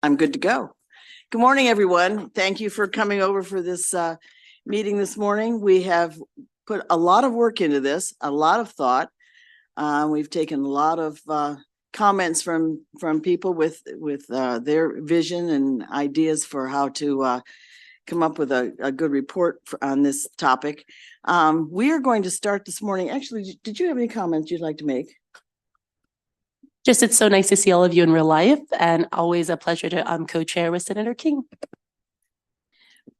I'm good to go. Good morning, everyone. Thank you for coming over for this meeting this morning. We have put a lot of work into this, a lot of thought. We've taken a lot of comments from people with their vision and ideas for how to come up with a good report on this topic. We are going to start this morning. Actually, did you have any comments you'd like to make? Just, it's so nice to see all of you in real life, and always a pleasure to co-chair with Senator King.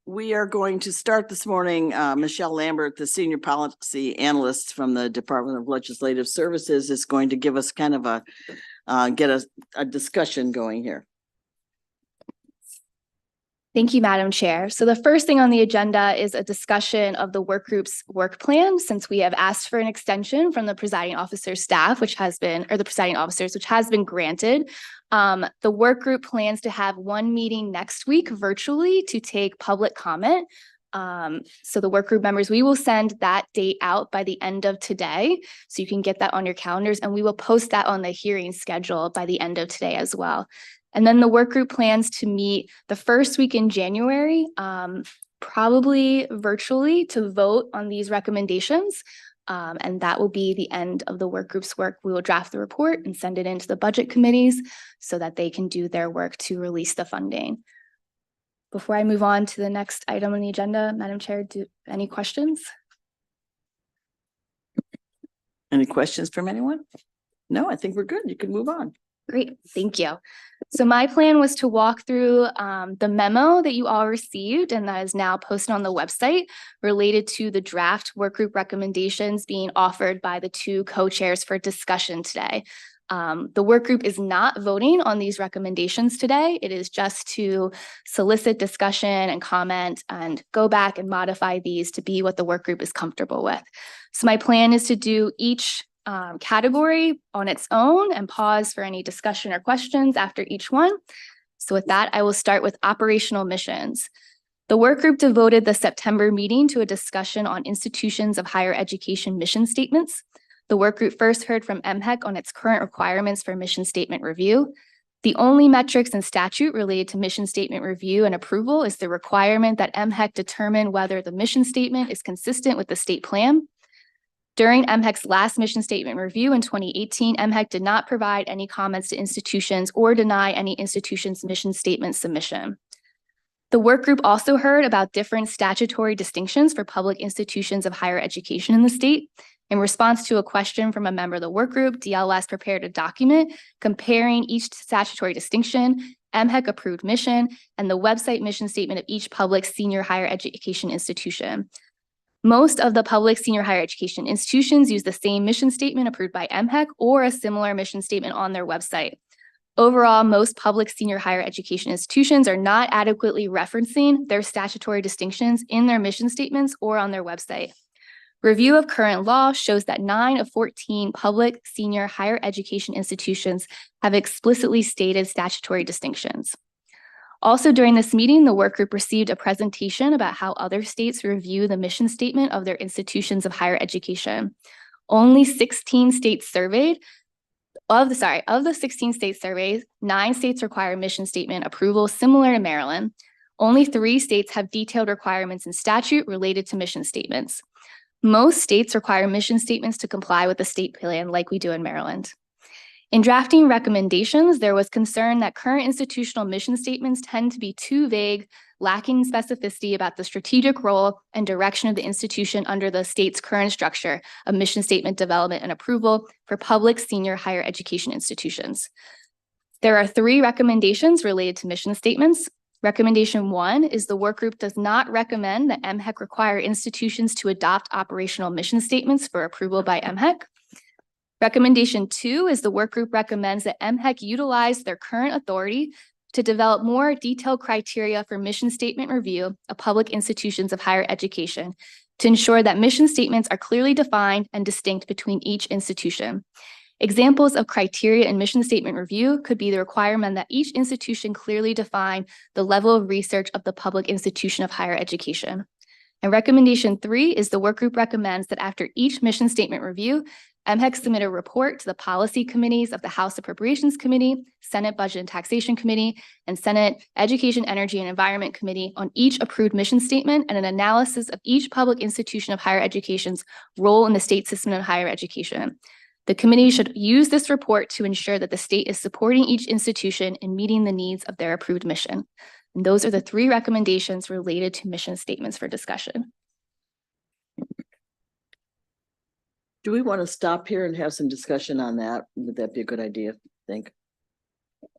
We are going to start this morning. Michelle Lambert, the Senior Policy Analyst from the Department of Legislative Services, is going to give us kind of get a discussion going here. Thank you, Madam Chair. So the first thing on the agenda is a discussion of the work group's work plan, since we have asked for an extension from the presiding officer's staff, which has been, or the presiding officers, which has been granted. The work group plans to have one meeting next week virtually to take public comment. So the work group members, we will send that date out by the end of today, so you can get that on your calendars, and we will post that on the hearing schedule by the end of today as well. And then the work group plans to meet the first week in January, probably virtually, to vote on these recommendations. And that will be the end of the work group's work. We will draft the report and send it into the budget committees so that they can do their work to release the funding. Before I move on to the next item on the agenda, Madam Chair, any questions? Any questions from anyone? No, I think we're good. You can move on. Great, thank you. So my plan was to walk through the memo that you all received and that is now posted on the website related to the draft work group recommendations being offered by the two co-chairs for discussion today. The work group is not voting on these recommendations today. It is just to solicit discussion and comment and go back and modify these to be what the work group is comfortable with. So my plan is to do each category on its own and pause for any discussion or questions after each one. So with that, I will start with operational missions. The work group devoted the September meeting to a discussion on institutions of higher education mission statements. The work group first heard from MHEC on its current requirements for mission statement review. The only metrics in statute related to mission statement review and approval is the requirement that MHEC determine whether the mission statement is consistent with the state plan. During MHEC's last mission statement review in 2018, MHEC did not provide any comments to institutions or deny any institution's mission statement submission. The work group also heard about different statutory distinctions for public institutions of higher education in the state. In response to a question from a member of the work group, DLS prepared a document comparing each statutory distinction, MHEC approved mission, and the website mission statement of each public senior higher education institution. Most of the public senior higher education institutions use the same mission statement approved by MHEC or a similar mission statement on their website. Overall, most public senior higher education institutions are not adequately referencing their statutory distinctions in their mission statements or on their website. Review of current law shows that 9 of 14 public senior higher education institutions have explicitly stated statutory distinctions. Also during this meeting, the work group received a presentation about how other states review the mission statement of their institutions of higher education. Only 16 states surveyed, of the 16 states surveyed, 9 states require mission statement approval similar to Maryland. Only 3 states have detailed requirements in statute related to mission statements. Most states require mission statements to comply with the state plan like we do in Maryland. In drafting recommendations, there was concern that current institutional mission statements tend to be too vague, lacking specificity about the strategic role and direction of the institution under the state's current structure of mission statement development and approval for public senior higher education institutions. There are 3 recommendations related to mission statements. Recommendation 1 is the work group does not recommend that MHEC require institutions to adopt operational mission statements for approval by MHEC. Recommendation 2 is the work group recommends that MHEC utilize their current authority to develop more detailed criteria for mission statement review of public institutions of higher education to ensure that mission statements are clearly defined and distinct between each institution. Examples of criteria in mission statement review could be the requirement that each institution clearly define the level of research of the public institution of higher education. And recommendation 3 is the work group recommends that after each mission statement review, MHEC submit a report to the policy committees of the House Appropriations Committee, Senate Budget and Taxation Committee, and Senate Education, Energy, and Environment Committee on each approved mission statement and an analysis of each public institution of higher education's role in the state system of higher education. The committee should use this report to ensure that the state is supporting each institution in meeting the needs of their approved mission. And those are the 3 recommendations related to mission statements for discussion. Do we want to stop here and have some discussion on that? Would that be a good idea, I think?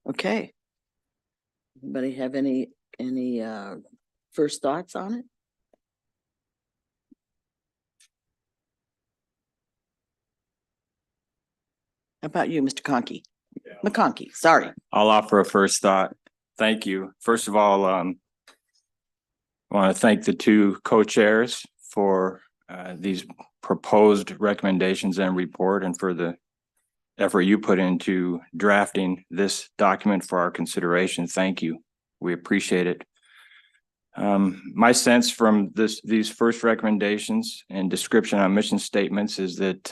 Okay. Anybody have any first thoughts on it? How about you, Mr. Conkey? McConkey, sorry. I'll offer a first thought. Thank you. First of all, I want to thank the 2 co-chairs for these proposed recommendations and report, and for the effort you put into drafting this document for our consideration. Thank you. We appreciate it. My sense from these first recommendations and description on mission statements is that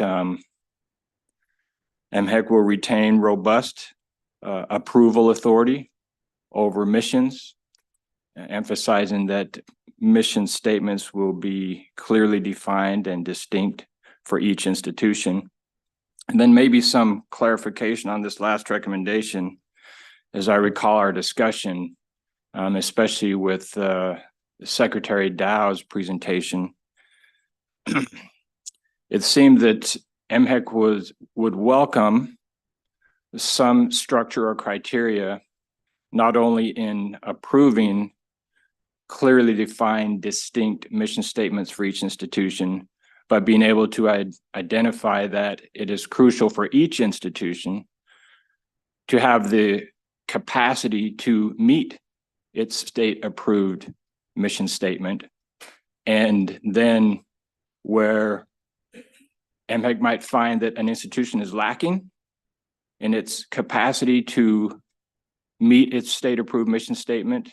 MHEC will retain robust approval authority over missions, emphasizing that mission statements will be clearly defined and distinct for each institution. And then maybe some clarification on this last recommendation. As I recall our discussion, especially with Secretary Dow's presentation, it seemed that MHEC would welcome some structure or criteria, not only in approving clearly defined, distinct mission statements for each institution, but being able to identify that it is crucial for each institution to have the capacity to meet its state-approved mission statement. And then where MHEC might find that an institution is lacking in its capacity to meet its state-approved mission statement,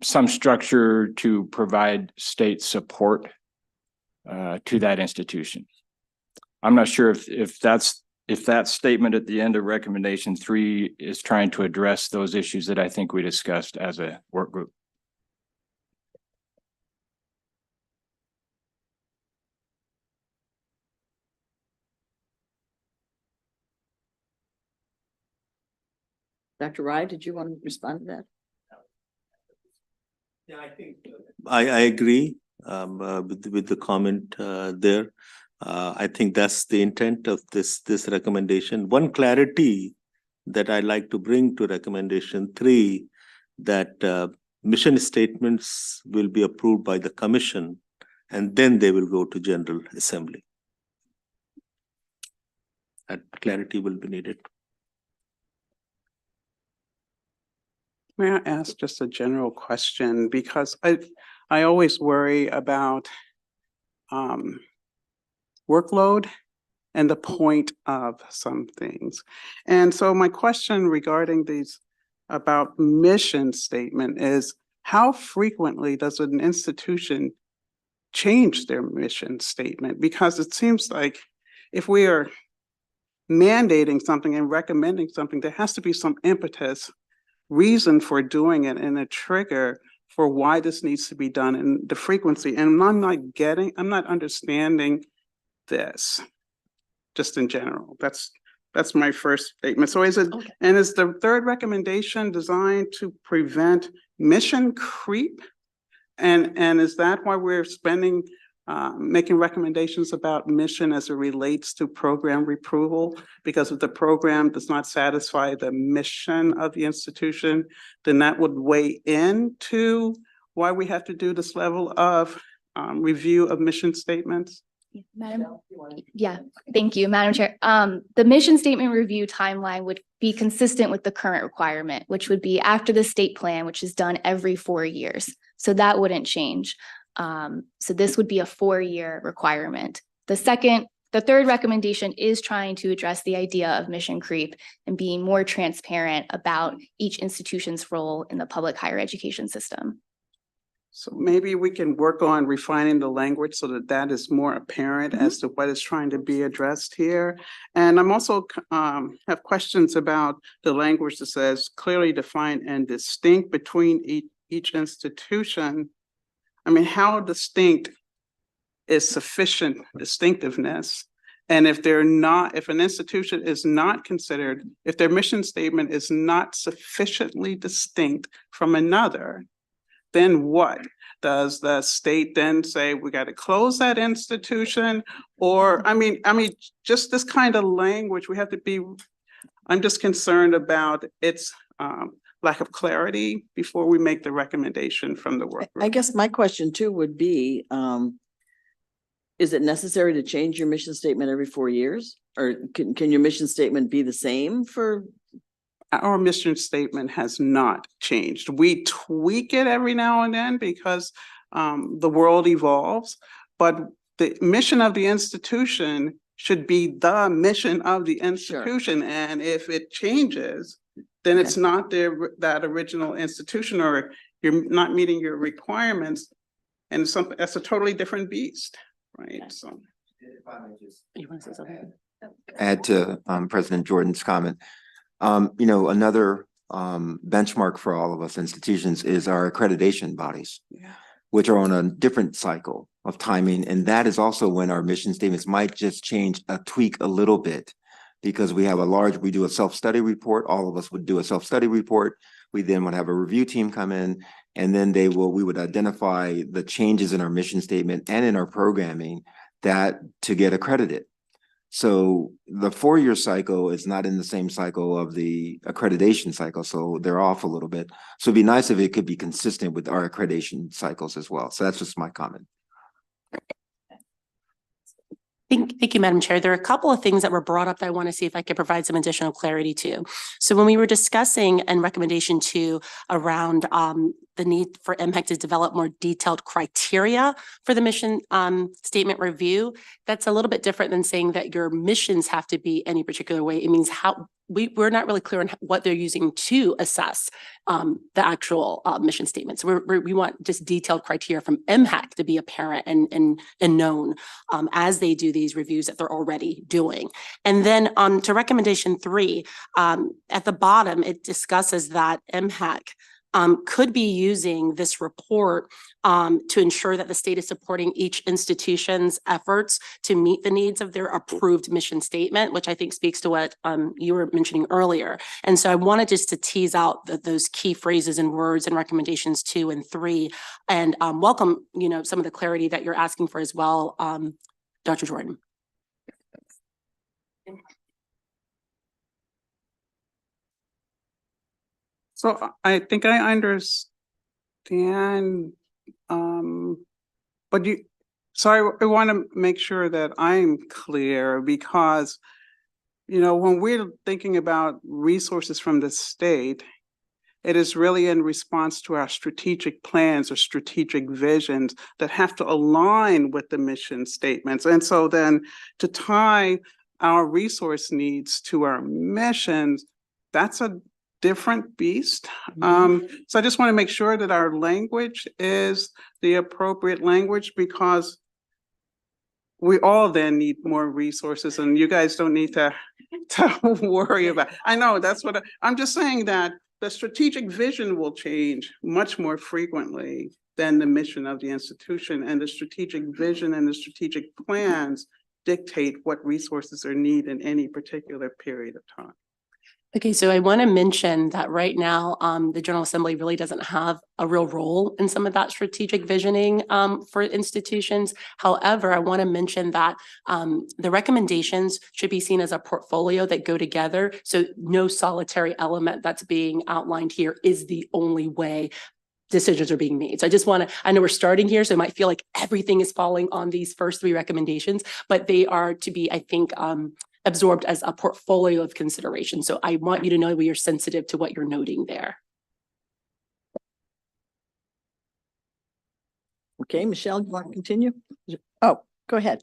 some structure to provide state support to that institution. I'm not sure if that statement at the end of recommendation 3 is trying to address those issues that I think we discussed as a work group. Dr. Rye, did you want to respond to that? Yeah, I think I agree with the comment there. I think that's the intent of this recommendation. One clarity that I like to bring to recommendation 3, that mission statements will be approved by the commission and then they will go to General Assembly. That clarity will be needed. May I ask just a general question? Because I always worry about workload and the point of some things. And so my question regarding these about mission statement is, how frequently does an institution change their mission statement? Because it seems like if we are mandating something and recommending something, there has to be some impetus, reason for doing it, and a trigger for why this needs to be done and the frequency. And I'm not understanding this just in general. That's my first statement. So is it, Okay. And is the 3rd recommendation designed to prevent mission creep? And is that why we're making recommendations about mission as it relates to program approval? Because if the program does not satisfy the mission of the institution, then that would weigh into why we have to do this level of review of mission statements. Thank you, Madam Chair. The mission statement review timeline would be consistent with the current requirement, which would be after the state plan, which is done every 4 years. So that wouldn't change. So this would be a 4-year requirement. The 3rd recommendation is trying to address the idea of mission creep and being more transparent about each institution's role in the public higher education system. So maybe we can work on refining the language so that that is more apparent as to what is trying to be addressed here. And I'm also have questions about the language that says clearly defined and distinct between each institution. I mean, how distinct is sufficient distinctiveness? And if they're not, if an institution is not considered, if their mission statement is not sufficiently distinct from another, then what? Does the state then say we got to close that institution? Or, I mean, just this kind of language, we have to be, I'm just concerned about its lack of clarity before we make the recommendation from the work group. I guess my question too would be, is it necessary to change your mission statement every 4 years? Or can your mission statement be the same for? Our mission statement has not changed. We tweak it every now and then because the world evolves, but the mission of the institution should be the mission of the institution. And if it changes, then it's not that original institution, or you're not meeting your requirements, and that's a totally different beast, right? So. You want to say something? Add to President Jordan's comment. Another benchmark for all of us institutions is our accreditation bodies, which are on a different cycle of timing. And that is also when our mission statements might just tweak a little bit, because we do a self-study report. All of us would do a self-study report. We then would have a review team come in, and then we would identify the changes in our mission statement and in our programming to get accredited. So the 4-year cycle is not in the same cycle of the accreditation cycle, so they're off a little bit. So it'd be nice if it could be consistent with our accreditation cycles as well. So that's just my comment. Thank you, Madam Chair. There are a couple of things that were brought up that I want to see if I could provide some additional clarity to. So when we were discussing and recommendation 2 around the need for MHEC to develop more detailed criteria for the mission statement review, that's a little bit different than saying that your missions have to be any particular way. It means how we're not really clear on what they're using to assess the actual mission statements. We want just detailed criteria from MHEC to be apparent and known as they do these reviews that they're already doing. And then on to recommendation 3, at the bottom, it discusses that MHEC could be using this report to ensure that the state is supporting each institution's efforts to meet the needs of their approved mission statement, which I think speaks to what you were mentioning earlier. And so I wanted just to tease out those key phrases and words in recommendations 2 and 3, and welcome, some of the clarity that you're asking for as well, Dr. Jordan. So I think I understand, but I want to make sure that I'm clear, because, when we're thinking about resources from the state, it is really in response to our strategic plans or strategic visions that have to align with the mission statements. And so then to tie our resource needs to our missions, that's a different beast. So I just want to make sure that our language is the appropriate language, because we all then need more resources, and you guys don't need to worry about. I know that's what I'm just saying, that the strategic vision will change much more frequently than the mission of the institution, and the strategic vision and the strategic plans dictate what resources are needed in any particular period of time. Okay, so I want to mention that right now, the General Assembly really doesn't have a real role in some of that strategic visioning for institutions. However, I want to mention that the recommendations should be seen as a portfolio that go together. So no solitary element that's being outlined here is the only way decisions are being made. So I know we're starting here, so it might feel like everything is falling on these first 3 recommendations, but they are to be, I think, absorbed as a portfolio of consideration. So I want you to know we are sensitive to what you're noting there. Okay, Michelle, you want to continue? Oh, go ahead.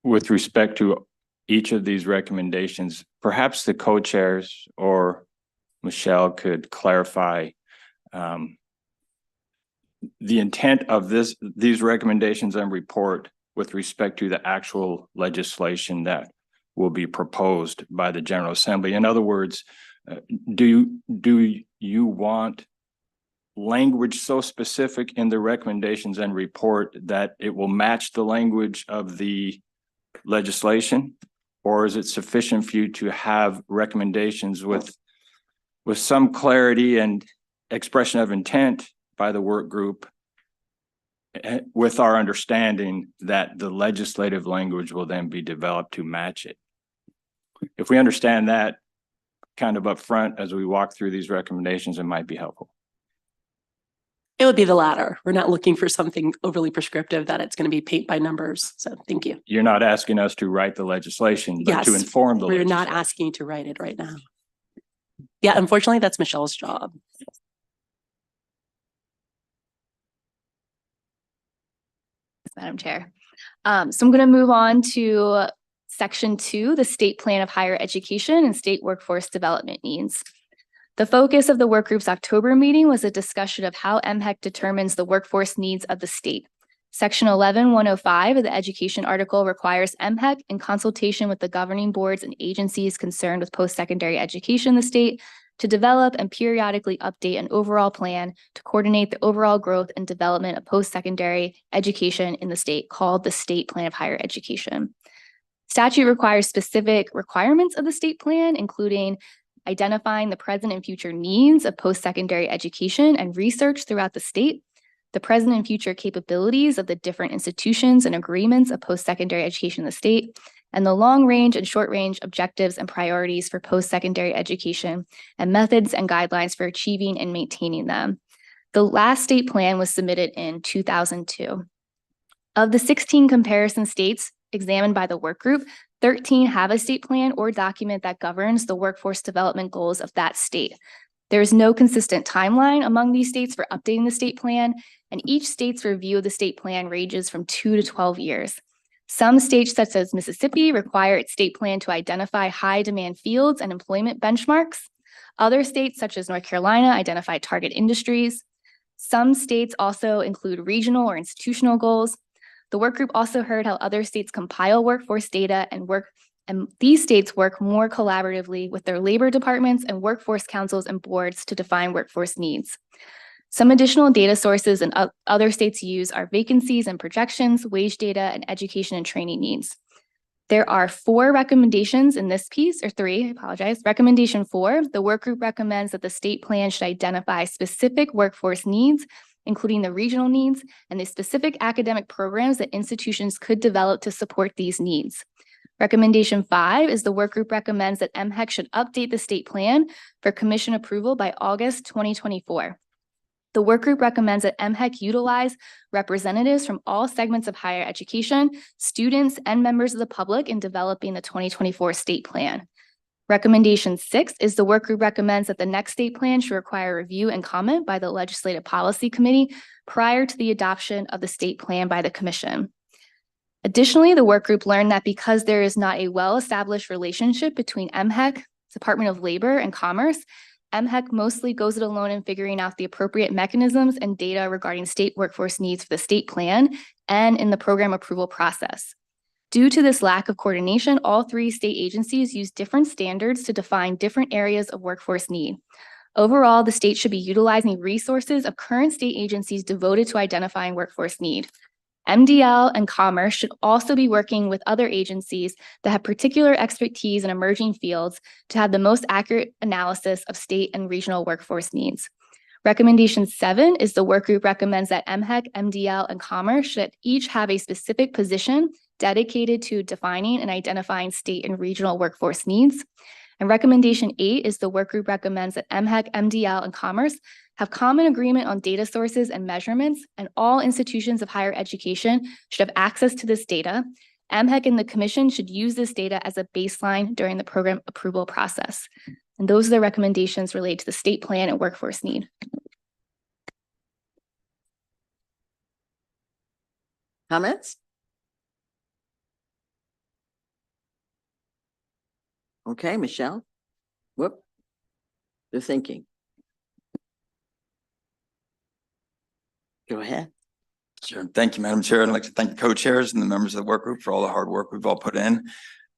With respect to each of these recommendations, perhaps the co-chairs or Michelle could clarify the intent of these recommendations and report with respect to the actual legislation that will be proposed by the General Assembly. In other words, do you want language so specific in the recommendations and report that it will match the language of the legislation? Or is it sufficient for you to have recommendations with some clarity and expression of intent by the work group, with our understanding that the legislative language will then be developed to match it? If we understand that kind of upfront as we walk through these recommendations, it might be helpful. It would be the latter. We're not looking for something overly prescriptive that it's going to be paint by numbers. So thank you. You're not asking us to write the legislation, but to Yes, inform the We're legislation. not asking you to write it right now. Yeah, unfortunately, that's Michelle's job. Madam Chair. So I'm going to move on to Section 2, the State Plan of Higher Education and State Workforce Development Needs. The focus of the work group's October meeting was a discussion of how MHEC determines the workforce needs of the state. Section 11-105 of the Education article requires MHEC, in consultation with the governing boards and agencies concerned with post-secondary education in the state, to develop and periodically update an overall plan to coordinate the overall growth and development of post-secondary education in the state, called the State Plan of Higher Education. Statute requires specific requirements of the state plan, including identifying the present and future needs of post-secondary education and research throughout the state, the present and future capabilities of the different institutions and agreements of post-secondary education in the state, and the long-range and short-range objectives and priorities for post-secondary education, and methods and guidelines for achieving and maintaining them. The last state plan was submitted in 2002. Of the 16 comparison states examined by the work group, 13 have a state plan or document that governs the workforce development goals of that state. There is no consistent timeline among these states for updating the state plan, and each state's review of the state plan ranges from 2 to 12 years. Some states, such as Mississippi, require its state plan to identify high demand fields and employment benchmarks. Other states, such as North Carolina, identify target industries. Some states also include regional or institutional goals. The work group also heard how other states compile workforce data and these states work more collaboratively with their labor departments and workforce councils and boards to define workforce needs. Some additional data sources and other states use are vacancies and projections, wage data, and education and training needs. There are 4 recommendations in this piece, or 3, I apologize. Recommendation 4, the work group recommends that the state plan should identify specific workforce needs, including the regional needs and the specific academic programs that institutions could develop to support these needs. Recommendation 5 is the work group recommends that MHEC should update the state plan for commission approval by August 2024. The work group recommends that MHEC utilize representatives from all segments of higher education, students, and members of the public in developing the 2024 state plan. Recommendation 6 is the work group recommends that the next state plan should require review and comment by the Legislative Policy Committee prior to the adoption of the state plan by the Commission. Additionally, the work group learned that because there is not a well-established relationship between MHEC, Department of Labor, and Commerce, MHEC mostly goes it alone in figuring out the appropriate mechanisms and data regarding state workforce needs for the state plan and in the program approval process. Due to this lack of coordination, all 3 state agencies use different standards to define different areas of workforce need. Overall, the state should be utilizing resources of current state agencies devoted to identifying workforce need. MDL and Commerce should also be working with other agencies that have particular expertise in emerging fields to have the most accurate analysis of state and regional workforce needs. Recommendation 7 is the work group recommends that MHEC, MDL, and Commerce should each have a specific position dedicated to defining and identifying state and regional workforce needs. And recommendation 8 is the work group recommends that MHEC, MDL, and Commerce have common agreement on data sources and measurements, and all institutions of higher education should have access to this data. MHEC and the Commission should use this data as a baseline during the program approval process. And those are the recommendations related to the state plan and workforce need. Comments? Okay, Michelle. Whoop. They're thinking. Go ahead. Sure. Thank you, Madam Chair. I'd like to thank the co-chairs and the members of the work group for all the hard work we've all put in.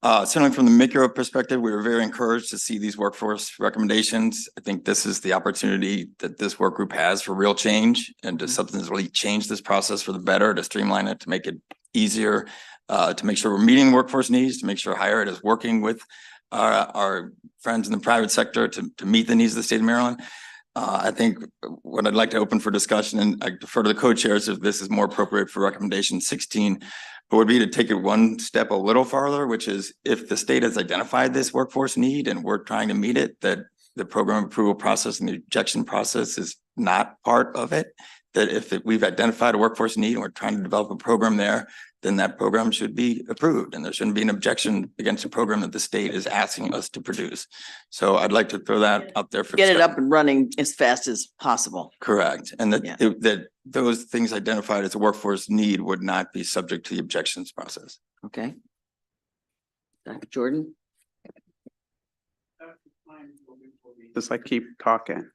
Certainly from the micro perspective, we were very encouraged to see these workforce recommendations. I think this is the opportunity that this work group has for real change and to substantially change this process for the better, to streamline it, to make it easier, to make sure we're meeting workforce needs, to make sure higher ed is working with our friends in the private sector to meet the needs of the state of Maryland. I think what I'd like to open for discussion, and I defer to the co-chairs if this is more appropriate for recommendation 16, would be to take it one step a little farther, which is if the state has identified this workforce need and we're trying to meet it, that the program approval process and the objection process is not part of it. That if we've identified a workforce need and we're trying to develop a program there, then that program should be approved and there shouldn't be an objection against a program that the state is asking us to produce. So I'd like to throw that out there for Get it discussion. up and running as fast as possible. Correct. And that, Yeah. that those things identified as a workforce need would not be subject to the objections process. Okay. Dr. Jordan? Just like keep talking.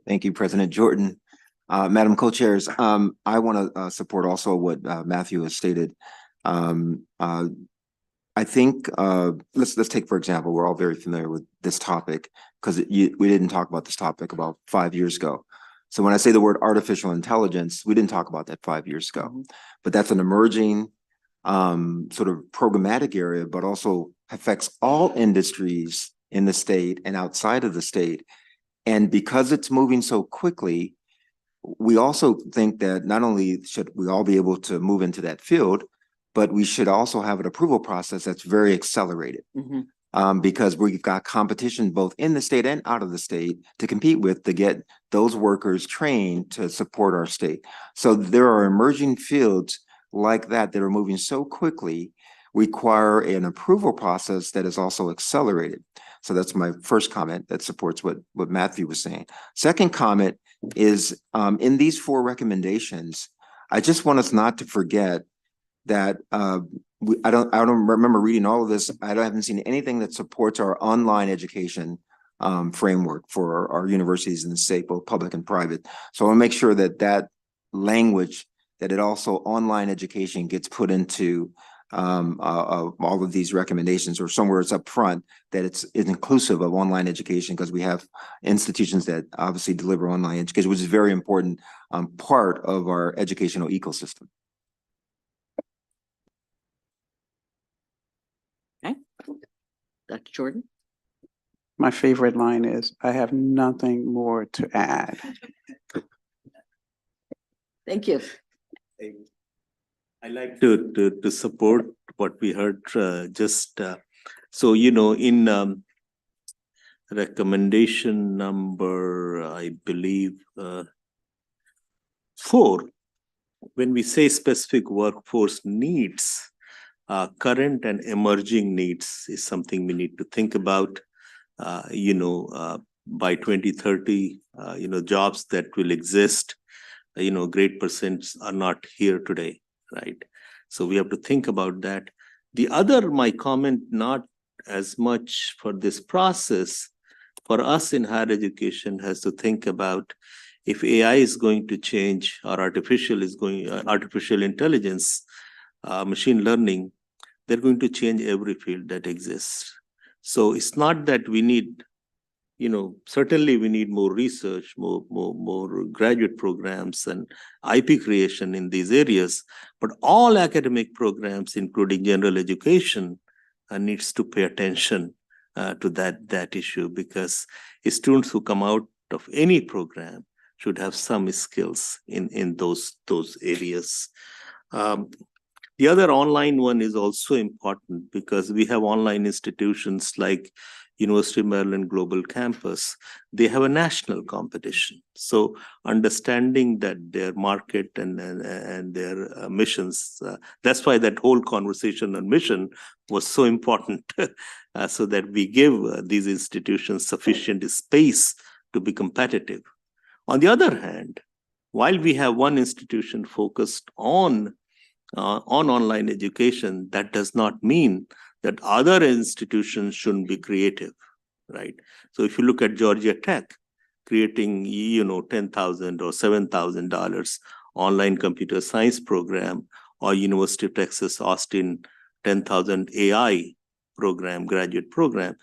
Thank you, President Jordan. Madam Co-Chairs, I want to support also what Matthew has stated. I think let's take, for example, we're all very familiar with this topic because we didn't talk about this topic about 5 years ago. So when I say the word artificial intelligence, we didn't talk about that 5 years ago, but that's an emerging sort of programmatic area, but also affects all industries in the state and outside of the state. And because it's moving so quickly, we also think that not only should we all be able to move into that field, but we should also have an approval process that's very accelerated. Because we've got competition both in the state and out of the state to compete with to get those workers trained to support our state. So there are emerging fields like that are moving so quickly, require an approval process that is also accelerated. So that's my first comment that supports what Matthew was saying. Second comment is in these 4 recommendations, I just want us not to forget that I don't remember reading all of this. I haven't seen anything that supports our online education framework for our universities in the state, both public and private. So I want to make sure that that language, that it also online education gets put into all of these recommendations, or somewhere it's up front, that it's inclusive of online education, because we have institutions that obviously deliver online education, which is a very important part of our educational ecosystem. Okay. Dr. Jordan? My favorite line is, I have nothing more to add. Thank you. I like to support what we heard so, you know, in recommendation number, I believe, 4, when we say specific workforce needs, current and emerging needs is something we need to think about. By 2030, jobs that will exist, great percents are not here today. Right. So we have to think about that. The other, my comment, not as much for this process, for us in higher education, has to think about if AI is going to change, or artificial intelligence, machine learning, they're going to change every field that exists. So it's not that we need, certainly we need more research, more graduate programs and IP creation in these areas, but all academic programs, including general education, needs to pay attention to that issue, because students who come out of any program should have some skills in those areas. The other online one is also important, because we have online institutions like University of Maryland Global Campus. They have a national competition. So understanding that their market and their missions, that's why that whole conversation on mission was so important, so that we give these institutions sufficient space to be competitive. On the other hand, while we have one institution focused on online education, that does not mean that other institutions shouldn't be creative, right? So if you look at Georgia Tech, creating, $10,000 or $7,000 online computer science program, or University of Texas Austin 10,000 AI program, graduate program.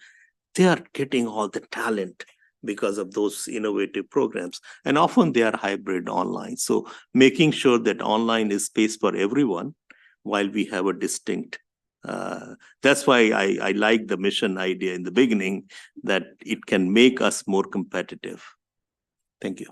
They are getting all the talent because of those innovative programs. And often they are hybrid online. So making sure that online is space for everyone while we have a distinct, that's why I like the mission idea in the beginning, that it can make us more competitive. Thank you.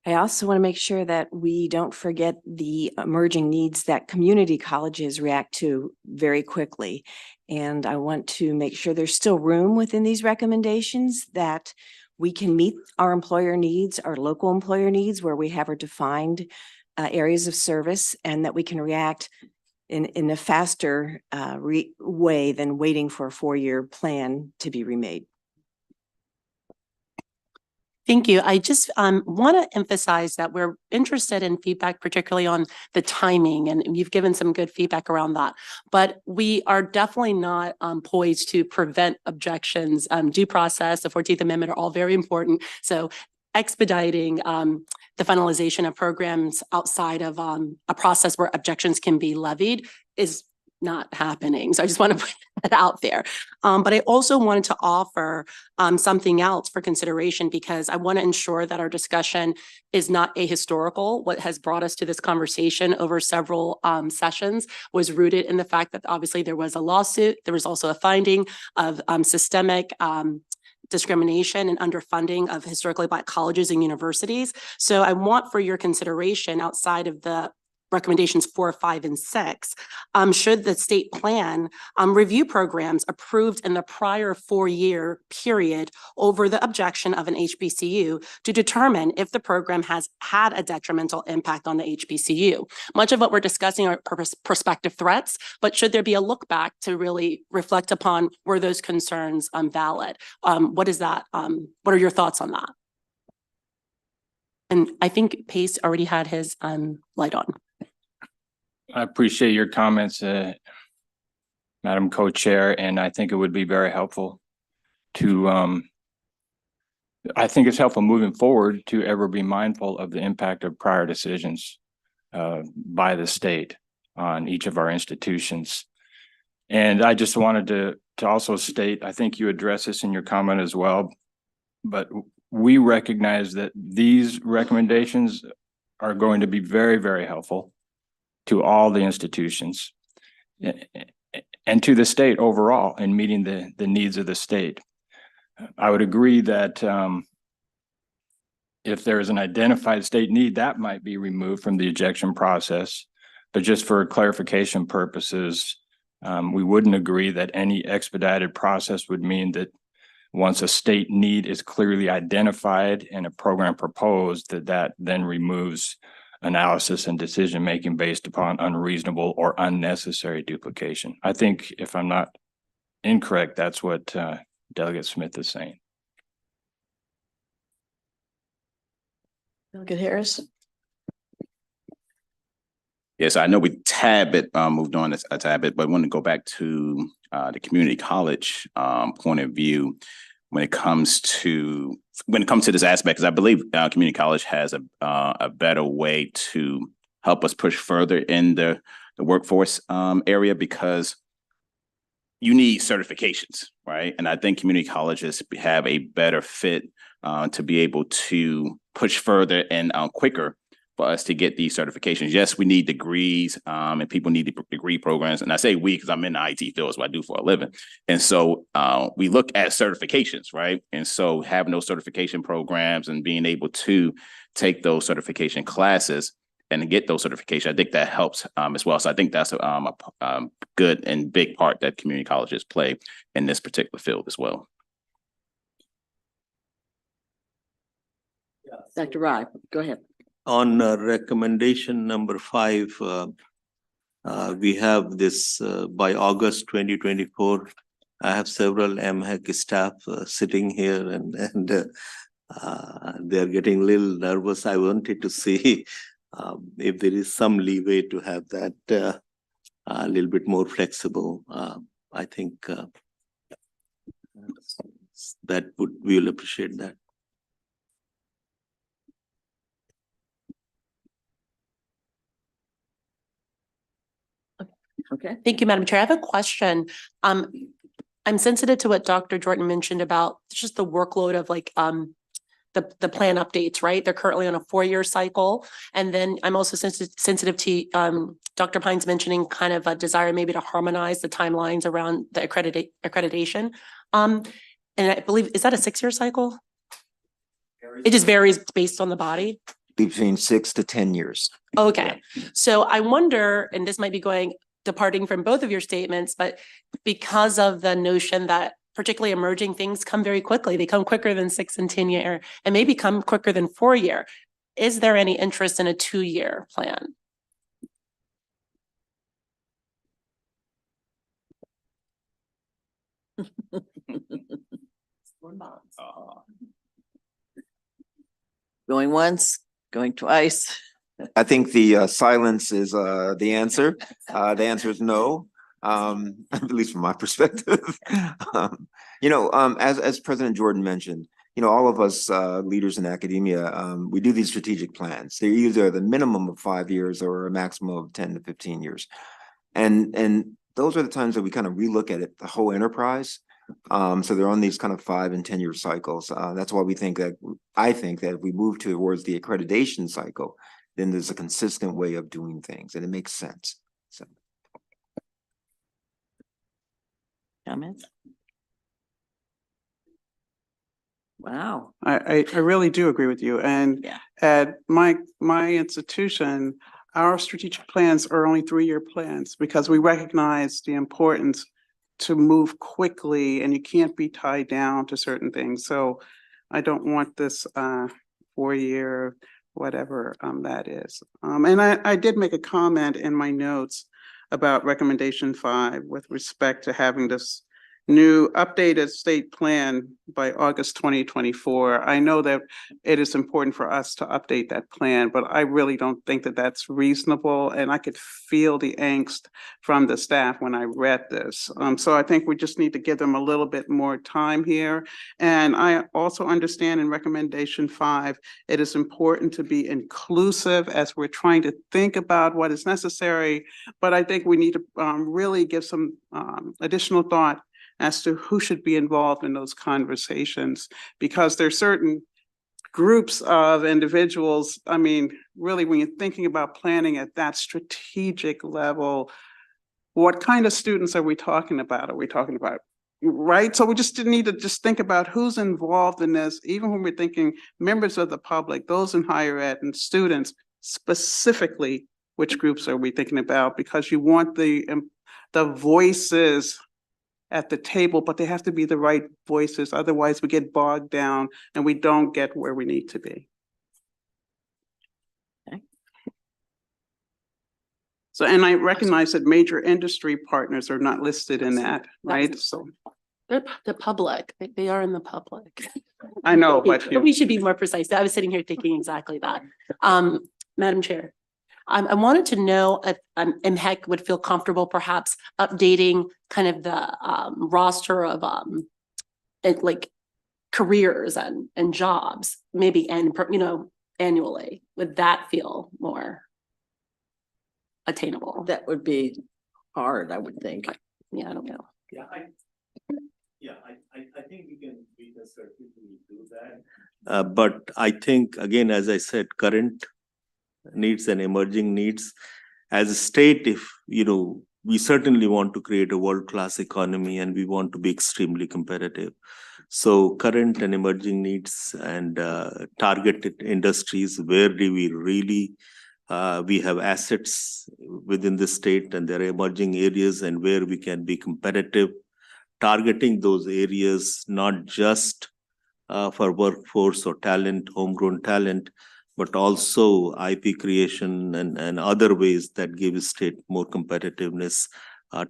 I also want to make sure that we don't forget the emerging needs that community colleges react to very quickly. And I want to make sure there's still room within these recommendations that we can meet our employer needs, our local employer needs, where we have our defined areas of service, and that we can react in a faster way than waiting for a 4-year plan to be remade. Thank you. I just want to emphasize that we're interested in feedback, particularly on the timing, and you've given some good feedback around that. But we are definitely not poised to prevent objections. Due process, the 14th Amendment are all very important. So expediting the finalization of programs outside of a process where objections can be levied is not happening. So I just want to put that out there. But I also wanted to offer something else for consideration, because I want to ensure that our discussion is not ahistorical. What has brought us to this conversation over several sessions was rooted in the fact that obviously there was a lawsuit. There was also a finding of systemic discrimination and underfunding of historically Black colleges and universities. So I want for your consideration, outside of the recommendations 4, 5, and 6, should the state plan review programs approved in the prior 4-year period over the objection of an HBCU to determine if the program has had a detrimental impact on the HBCU. Much of what we're discussing are prospective threats, but should there be a look back to really reflect upon were those concerns valid? What is that? What are your thoughts on that? And I think Pace already had his light on. I appreciate your comments, Madam Co-Chair, and I think it would be very helpful to, I think it's helpful moving forward to ever be mindful of the impact of prior decisions by the state on each of our institutions. And I just wanted to also state, I think you addressed this in your comment as well, but we recognize that these recommendations are going to be very, very helpful to all the institutions and to the state overall in meeting the needs of the state. I would agree that if there is an identified state need, that might be removed from the ejection process. But just for clarification purposes, we wouldn't agree that any expedited process would mean that once a state need is clearly identified and a program proposed, that then removes analysis and decision-making based upon unreasonable or unnecessary duplication. I think, if I'm not incorrect, that's what Delegate Smith is saying. Delegate Harris? Yes, I know we tad bit moved on a tad bit, but I want to go back to the community college point of view when it comes to this aspect, because I believe community college has a better way to help us push further in the workforce area, because you need certifications, right? And I think community colleges have a better fit to be able to push further and quicker for us to get these certifications. Yes, we need degrees and people need degree programs. And I say we because I'm in the IT field, is what I do for a living. And so we look at certifications, right? And so having those certification programs and being able to take those certification classes and get those certifications, I think that helps as well. So I think that's a good and big part that community colleges play in this particular field as well. Dr. Rai, go ahead. On recommendation number 5, we have this by August 2024. I have several MHEC staff sitting here, and they're getting a little nervous. I wanted to see if there is some leeway to have that a little bit more flexible. I think we will appreciate that. Okay. Thank you, Madam Chair. I have a question. I'm sensitive to what Dr. Jordan mentioned about just the workload of like, the plan updates, right? They're currently on a 4-year cycle. And then I'm also sensitive to, Dr. Pines mentioning kind of a desire maybe to harmonize the timelines around the accreditation. And I believe, is that a 6-year cycle? It just varies based on the body. Between 6 to 10 years. Okay, so I wonder, and this might be departing from both of your statements, but because of the notion that particularly emerging things come very quickly, they come quicker than 6 and 10 year, and maybe come quicker than 4 year. Is there any interest in a 2-year plan? Going once, going twice. I think the silence is the answer. The answer is no, at least from my perspective. As President Jordan mentioned, all of us leaders in academia, we do these strategic plans. They're either the minimum of 5 years or a maximum of 10 to 15 years. And those are the times that we kind of relook at it, the whole enterprise. So they're on these kind of 5 and 10 year cycles. That's why I think that if we move towards the accreditation cycle, then there's a consistent way of doing things and it makes sense. So. Comments? Wow. I really do agree with you. And Yeah. at my institution, our strategic plans are only 3-year plans because we recognize the importance to move quickly and you can't be tied down to certain things. So I don't want this 4-year whatever that is. And I did make a comment in my notes about recommendation 5 with respect to having this new updated state plan by August 2024. I know that it is important for us to update that plan, but I really don't think that that's reasonable. And I could feel the angst from the staff when I read this. So I think we just need to give them a little bit more time here. And I also understand in recommendation 5, it is important to be inclusive as we're trying to think about what is necessary. But I think we need to really give some additional thought as to who should be involved in those conversations, because there's certain groups of individuals. I mean, really, when you're thinking about planning at that strategic level, what kind of students are we talking about? Right? So we just need to just think about who's involved in this, even when we're thinking members of the public, those in higher ed and students, specifically, which groups are we thinking about? Because you want the voices at the table, but they have to be the right voices. Otherwise, we get bogged down and we don't get where we need to be. Okay. So, and I recognize that major industry partners are not listed in that, right? So They're the public. They are in the public. I know, but we should be more precise. I was sitting here thinking exactly that. Madam Chair, I wanted to know if MHEC would feel comfortable perhaps updating kind of the roster of like careers and jobs, maybe annually. Would that feel more attainable? That would be hard, I would think. Yeah, I don't know. I think we can certainly do that. But I think, again, as I said, current needs and emerging needs. As a state, if we certainly want to create a world-class economy and we want to be extremely competitive. So current and emerging needs and targeted industries, where do we really we have assets within the state and there are emerging areas and where we can be competitive, targeting those areas, not just for workforce or talent, homegrown talent, but also IP creation and other ways that give state more competitiveness,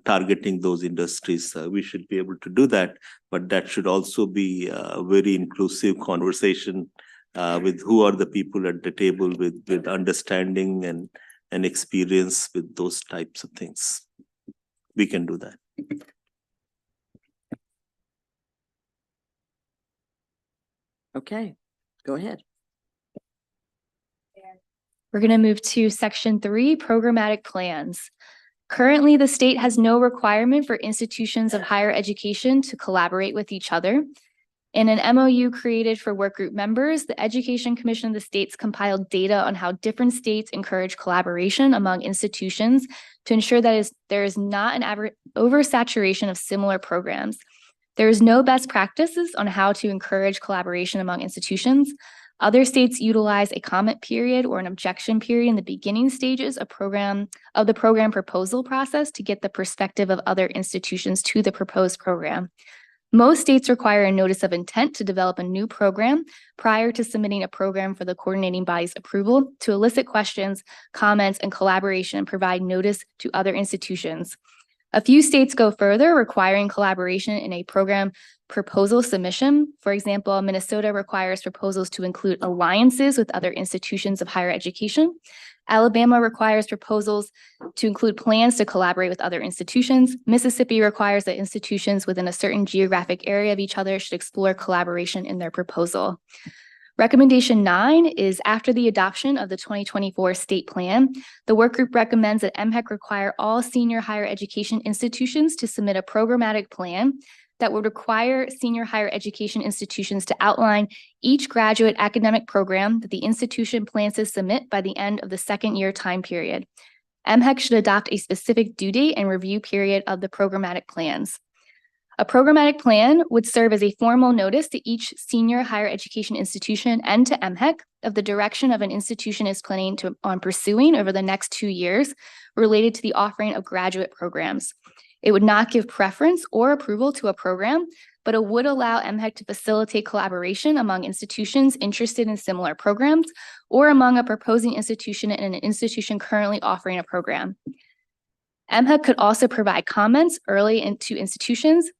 targeting those industries. We should be able to do that, but that should also be a very inclusive conversation with who are the people at the table with understanding and experience with those types of things. We can do that. Okay, go ahead. We're going to move to section 3, programmatic plans. Currently, the state has no requirement for institutions of higher education to collaborate with each other. In an MOU created for workgroup members, the Education Commission of the States compiled data on how different states encourage collaboration among institutions to ensure that there is not an oversaturation of similar programs. There is no best practices on how to encourage collaboration among institutions. Other states utilize a comment period or an objection period in the beginning stages of the program proposal process to get the perspective of other institutions to the proposed program. Most states require a notice of intent to develop a new program prior to submitting a program for the coordinating body's approval to elicit questions, comments, and collaboration and provide notice to other institutions. A few states go further, requiring collaboration in a program proposal submission. For example, Minnesota requires proposals to include alliances with other institutions of higher education. Alabama requires proposals to include plans to collaborate with other institutions. Mississippi requires that institutions within a certain geographic area of each other should explore collaboration in their proposal. Recommendation 9 is after the adoption of the 2024 state plan, the workgroup recommends that MHEC require all senior higher education institutions to submit a programmatic plan that would require senior higher education institutions to outline each graduate academic program that the institution plans to submit by the end of the second year time period. MHEC should adopt a specific due date and review period of the programmatic plans. A programmatic plan would serve as a formal notice to each senior higher education institution and to MHEC of the direction of an institution is planning on pursuing over the next 2 years related to the offering of graduate programs. It would not give preference or approval to a program, but it would allow MHEC to facilitate collaboration among institutions interested in similar programs or among a proposing institution and an institution currently offering a program. MHEC could also provide comments early into institutions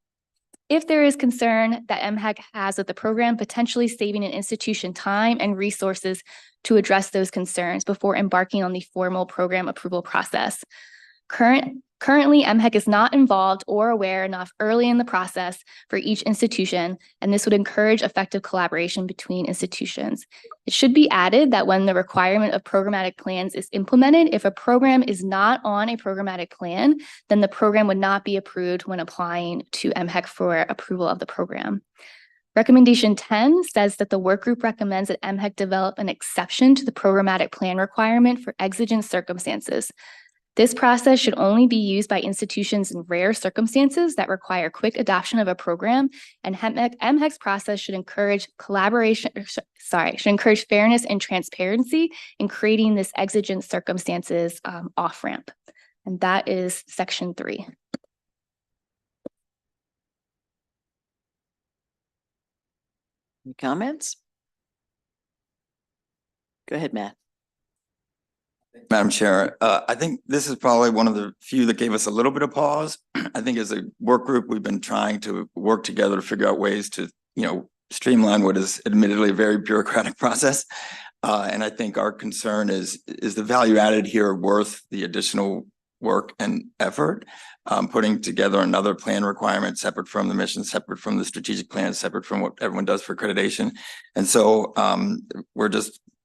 if there is concern that MHEC has with the program, potentially saving an institution time and resources to address those concerns before embarking on the formal program approval process. Currently, MHEC is not involved or aware enough early in the process for each institution, and this would encourage effective collaboration between institutions. It should be added that when the requirement of programmatic plans is implemented, if a program is not on a programmatic plan, then the program would not be approved when applying to MHEC for approval of the program. Recommendation 10 says that the workgroup recommends that MHEC develop an exception to the programmatic plan requirement for exigent circumstances. This process should only be used by institutions in rare circumstances that require quick adoption of a program, and MHEC's process should encourage should encourage fairness and transparency in creating this exigent circumstances off-ramp. And that is section 3. Any comments? Go ahead, Matt. Madam Chair, I think this is probably one of the few that gave us a little bit of pause. I think as a work group, we've been trying to work together to figure out ways to, streamline what is admittedly a very bureaucratic process. And I think our concern is the value added here worth the additional work and effort? Putting together another plan requirement separate from the mission, separate from the strategic plan, separate from what everyone does for accreditation. And so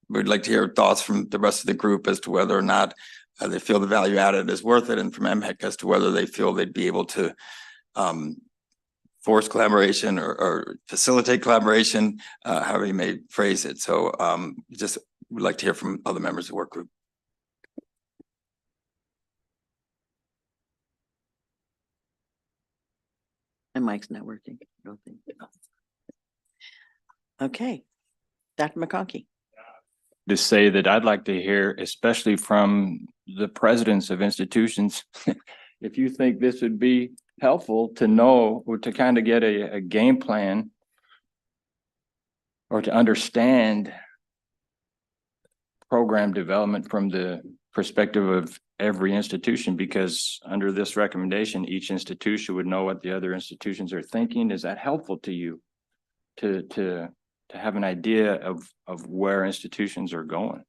we'd like to hear thoughts from the rest of the group as to whether or not they feel the value added is worth it, and from MHEC as to whether they feel they'd be able to force collaboration or facilitate collaboration, however you may phrase it. So just would like to hear from other members of the work group. My mic's not working. I don't think. Okay, Dr. McConkey. To say that I'd like to hear, especially from the presidents of institutions, if you think this would be helpful to know or to kind of get a game plan or to understand program development from the perspective of every institution, because under this recommendation, each institution would know what the other institutions are thinking. Is that helpful to you to have an idea of where institutions are going?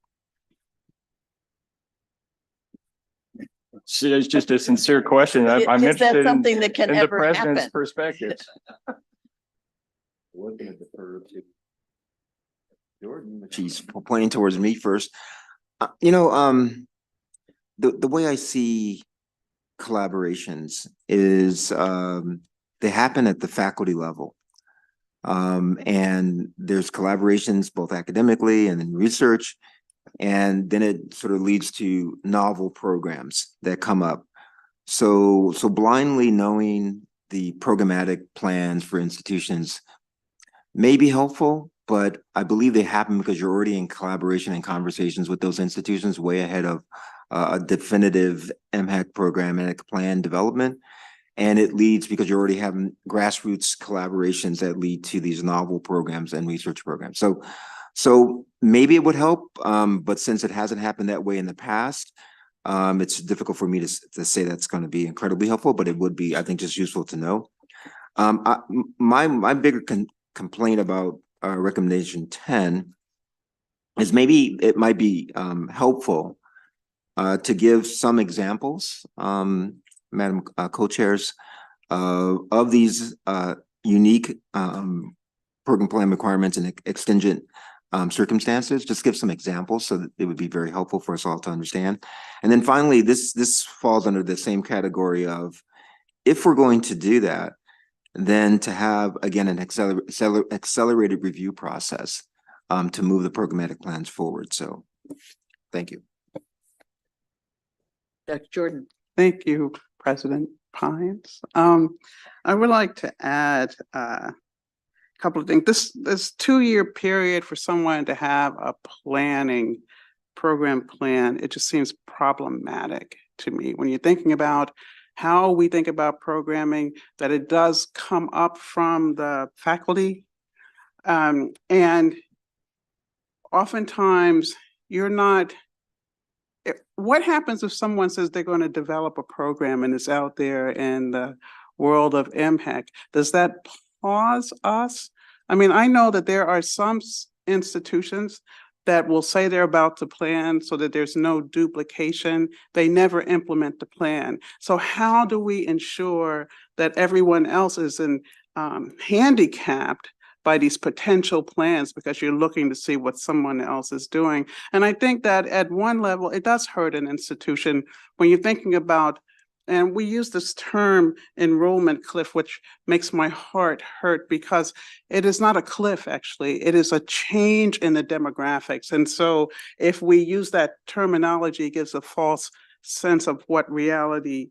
So it's just a sincere question. I'm Is that interested something that can in the ever president's happen? perspective. Jordan, she's pointing towards me first. The way I see collaborations is they happen at the faculty level. And there's collaborations both academically and in research. And then it sort of leads to novel programs that come up. So blindly knowing the programmatic plans for institutions may be helpful, but I believe they happen because you're already in collaboration and conversations with those institutions way ahead of a definitive MHEC programmatic plan development. And it leads because you're already having grassroots collaborations that lead to these novel programs and research programs. So maybe it would help, but since it hasn't happened that way in the past, it's difficult for me to say that's going to be incredibly helpful, but it would be, I think, just useful to know. My bigger complaint about recommendation 10 is maybe it might be helpful to give some examples, Madam Co-Chairs, of these unique program plan requirements and extingent circumstances. Just give some examples so that it would be very helpful for us all to understand. And then finally, this falls under the same category of, if we're going to do that, then to have, again, an accelerated review process to move the programmatic plans forward. So thank you. Dr. Jordan. Thank you, President Pines. I would like to add a couple of things. This 2-year period for someone to have a program plan, it just seems problematic to me. When you're thinking about how we think about programming, that it does come up from the faculty. And oftentimes you're not, what happens if someone says they're going to develop a program and it's out there in the world of MHEC? Does that pause us? I mean, I know that there are some institutions that will say they're about to plan so that there's no duplication. They never implement the plan. So how do we ensure that everyone else isn't handicapped by these potential plans because you're looking to see what someone else is doing? And I think that at one level, it does hurt an institution when you're thinking about, and we use this term enrollment cliff, which makes my heart hurt because it is not a cliff, actually. It is a change in the demographics. And so if we use that terminology, it gives a false sense of what reality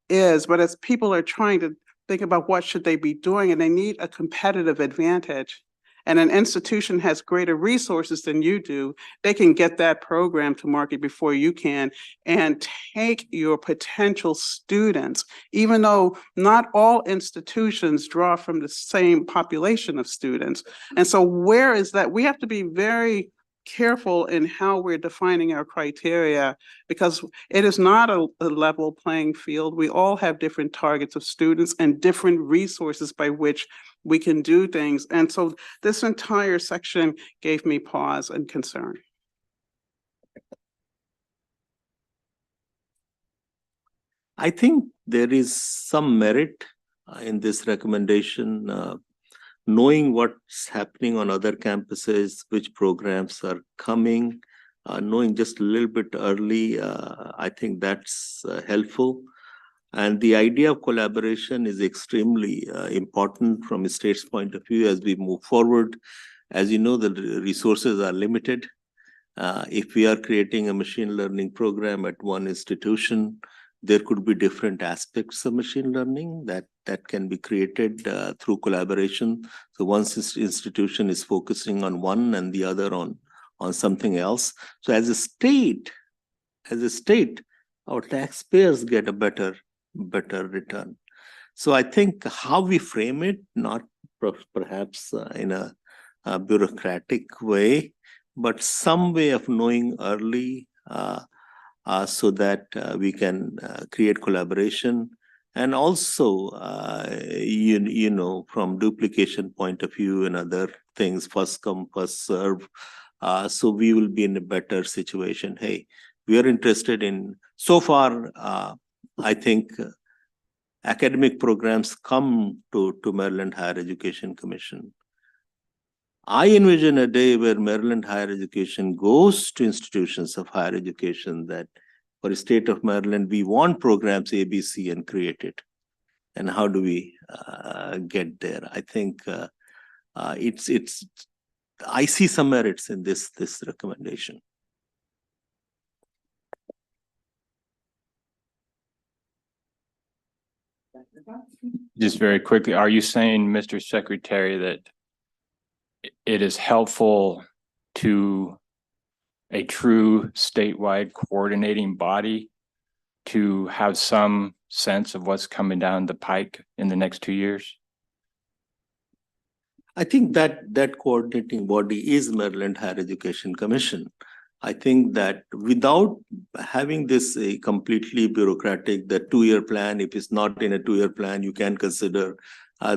is. But as people are trying to think about what should they be doing, and they need a competitive advantage, and an institution has greater resources than you do, they can get that program to market before you can and take your potential students, even though not all institutions draw from the same population of students. And so where is that? We have to be very careful in how we're defining our criteria, because it is not a level playing field. We all have different targets of students and different resources by which we can do things. And so this entire section gave me pause and concern. I think there is some merit in this recommendation, knowing what's happening on other campuses, which programs are coming, knowing just a little bit early, I think that's helpful. And the idea of collaboration is extremely important from a state's point of view as we move forward. As you know, the resources are limited. If we are creating a machine learning program at one institution, there could be different aspects of machine learning that can be created through collaboration. So one institution is focusing on one and the other on something else. So as a state, our taxpayers get a better return. So I think how we frame it, not perhaps in a bureaucratic way, but some way of knowing early so that we can create collaboration. And also, you know, from duplication point of view and other things, first come, first serve. So we will be in a better situation. Hey, we are interested in, so far, I think academic programs come to Maryland Higher Education Commission. I envision a day where Maryland higher education goes to institutions of higher education that for the state of Maryland, we want programs A, B, C and create it. And how do we get there? I think I see some merits in this recommendation. Just very quickly, are you saying, Mr. Secretary, that it is helpful to a true statewide coordinating body to have some sense of what's coming down the pike in the next 2 years? I think that coordinating body is Maryland Higher Education Commission. I think that without having this a completely bureaucratic, the 2-year plan, if it's not in a 2-year plan, you can consider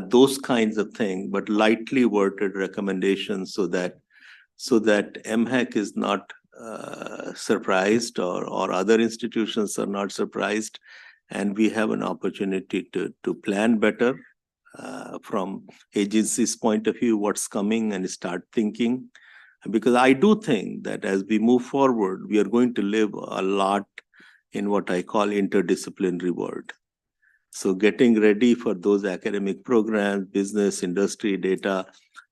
those kinds of things, but lightly worded recommendations so that MHEC is not surprised or other institutions are not surprised, and we have an opportunity to plan better from agency's point of view, what's coming, and start thinking. Because I do think that as we move forward, we are going to live a lot in what I call interdisciplinary world. So getting ready for those academic programs, business, industry, data,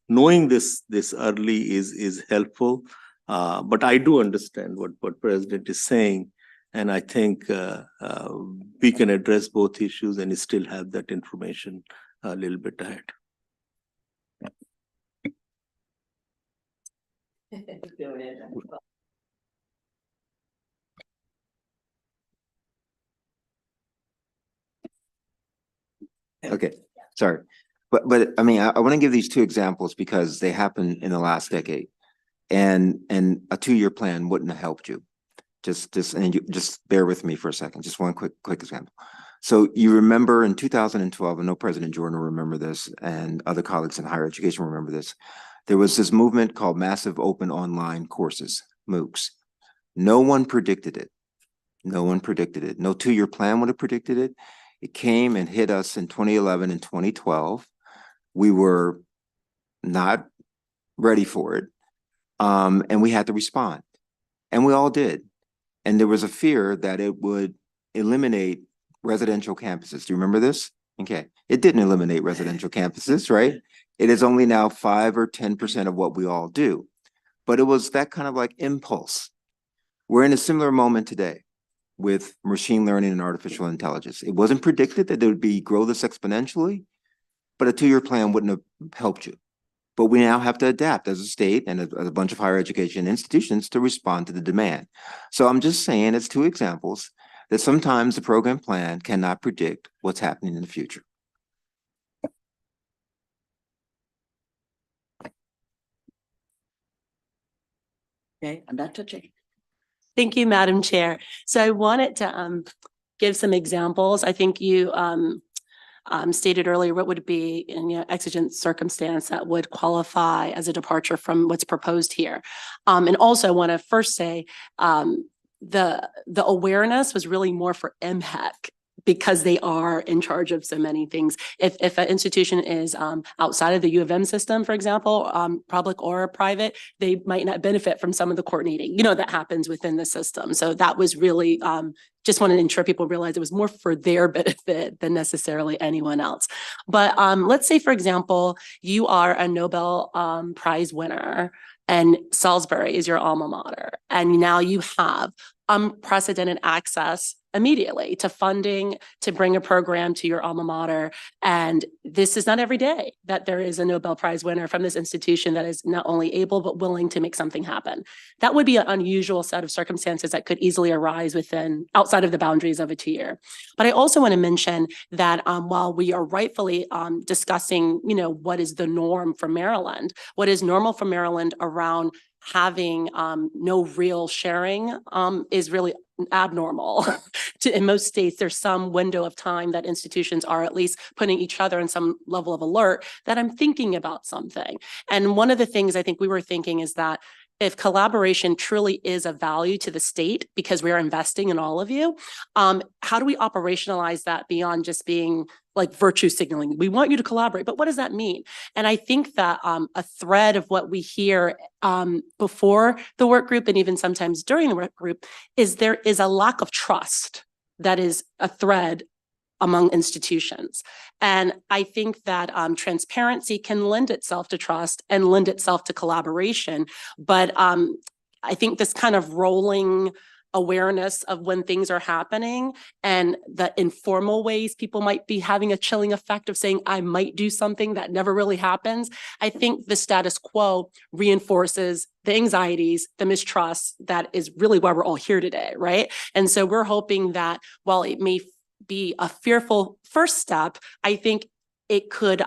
knowing this early is helpful. But I do understand what President is saying. And I think we can address both issues and still have that information a little bit ahead. Okay, sorry. But I mean, I want to give these 2 examples because they happened in the last decade. And a 2-year plan wouldn't have helped you. Just bear with me for a second. Just one quick example. So you remember in 2012, I know President Jordan will remember this, and other colleagues in higher education will remember this. There was this movement called Massive Open Online Courses, MOOCs. No one predicted it. No one predicted it. No 2-year plan would have predicted it. It came and hit us in 2011 and 2012. We were not ready for it. And we had to respond. And we all did. And there was a fear that it would eliminate residential campuses. Do you remember this? Okay. It didn't eliminate residential campuses, right? It is only now 5 or 10% of what we all do. But it was that kind of like impulse. We're in a similar moment today with machine learning and artificial intelligence. It wasn't predicted that there would grow this exponentially, but a 2-year plan wouldn't have helped you. But we now have to adapt as a state and a bunch of higher education institutions to respond to the demand. So I'm just saying it's 2 examples that sometimes the program plan cannot predict what's happening in the future. Okay, I'm not touching. Thank you, Madam Chair. So I wanted to give some examples. I think you stated earlier what would be in exigent circumstance that would qualify as a departure from what's proposed here. And also I want to first say the awareness was really more for MHEC because they are in charge of so many things. If an institution is outside of the U of M system, for example, public or private, they might not benefit from some of the coordinating, that happens within the system. So that was really, just wanted to ensure people realize it was more for their benefit than necessarily anyone else. But let's say, for example, you are a Nobel Prize winner and Salisbury is your alma mater, and now you have unprecedented access immediately to funding to bring a program to your alma mater. And this is not every day that there is a Nobel Prize winner from this institution that is not only able, but willing to make something happen. That would be an unusual set of circumstances that could easily arise outside of the boundaries of a 2-year. But I also want to mention that while we are rightfully discussing, what is the norm for Maryland, what is normal for Maryland around having no real sharing is really abnormal. In most states, there's some window of time that institutions are at least putting each other in some level of alert that I'm thinking about something. And one of the things I think we were thinking is that if collaboration truly is a value to the state because we're investing in all of you, how do we operationalize that beyond just being like virtue signaling? We want you to collaborate, but what does that mean? And I think that a thread of what we hear before the work group and even sometimes during the work group is there is a lack of trust that is a thread among institutions. And I think that transparency can lend itself to trust and lend itself to collaboration. But I think this kind of rolling awareness of when things are happening and the informal ways people might be having a chilling effect of saying, I might do something that never really happens. I think the status quo reinforces the anxieties, the mistrust that is really why we're all here today, right? And so we're hoping that while it may be a fearful first step, I think it could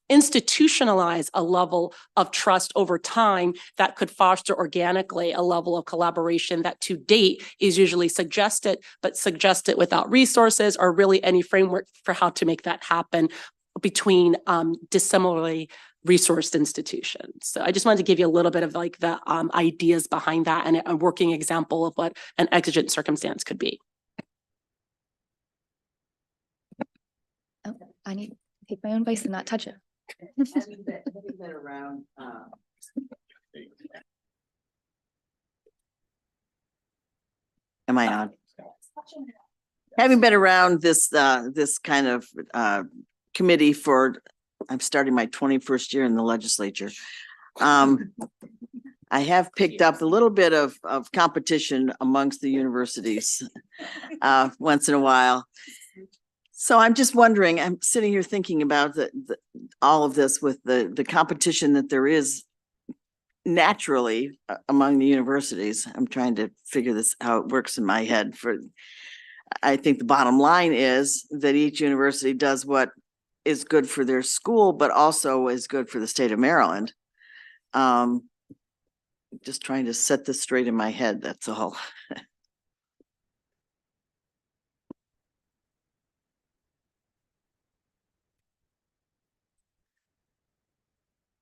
institutionalize a level of trust over time that could foster organically a level of collaboration that to date is usually suggested, but suggested without resources or really any framework for how to make that happen between dissimilarly resourced institutions. So I just wanted to give you a little bit of like the ideas behind that and a working example of what an exigent circumstance could be. Oh, I need to take my own advice and not touch it. Am I on? Having been around this this kind of committee for, I'm starting my 21st year in the legislature. I have picked up a little bit of competition amongst the universities once in a while. So I'm just wondering, I'm sitting here thinking about all of this with the competition that there is naturally among the universities. I'm trying to figure this how it works in my head. I think the bottom line is that each university does what is good for their school, but also is good for the state of Maryland. Just trying to set this straight in my head, that's all.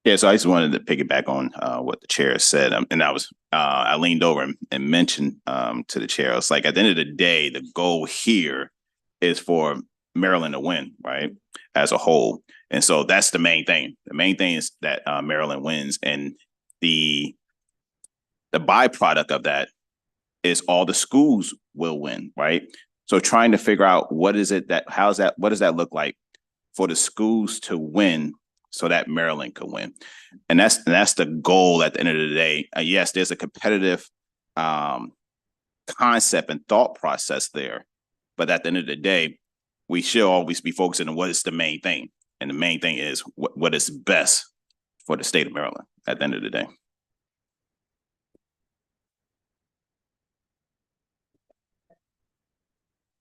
Yeah, so I just wanted to piggyback on what the chair said, and I leaned over and mentioned to the chair, it's like at the end of the day, the goal here is for Maryland to win, right, as a whole, and so that's the main thing. The main thing is that Maryland wins, and the byproduct of that is all the schools will win, right? So trying to figure out what does that look like for the schools to win, so that Maryland could win. And that's the goal at the end of the day. Yes, there's a competitive concept and thought process there. But at the end of the day, we should always be focusing on what is the main thing. And the main thing is what is best for the state of Maryland at the end of the day.